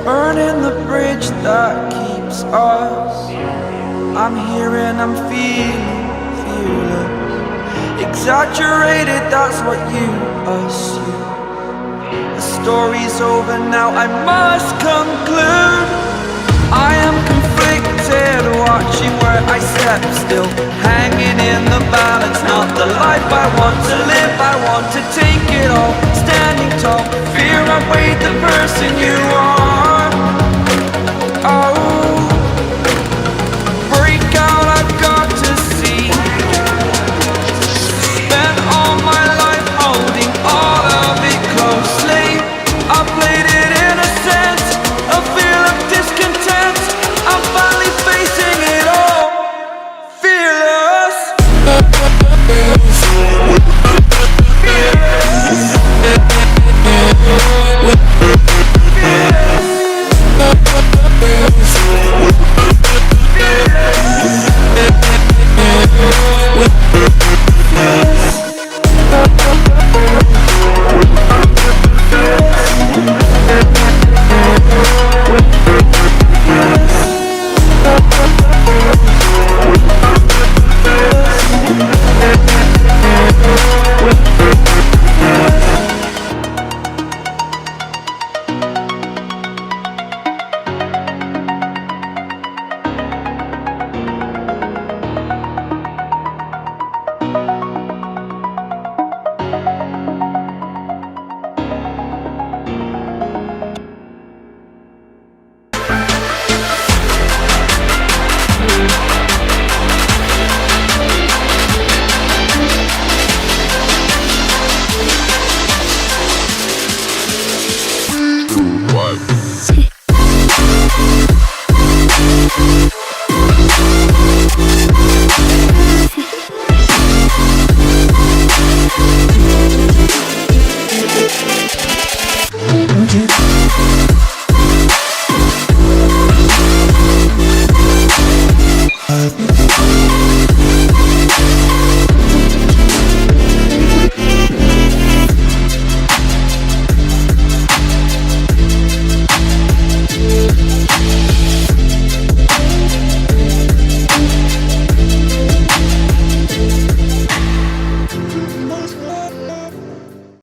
[SPEAKER 5] Burning the bridge that keeps us. I'm here and I'm feeling fearless. Exaggerated, that's what you assume. The story's over now, I must conclude. I am conflicted, watching where I step still, hanging in the balance. Not the life I want to live, I want to take it all. Standing tall, fear I weighed the person you are.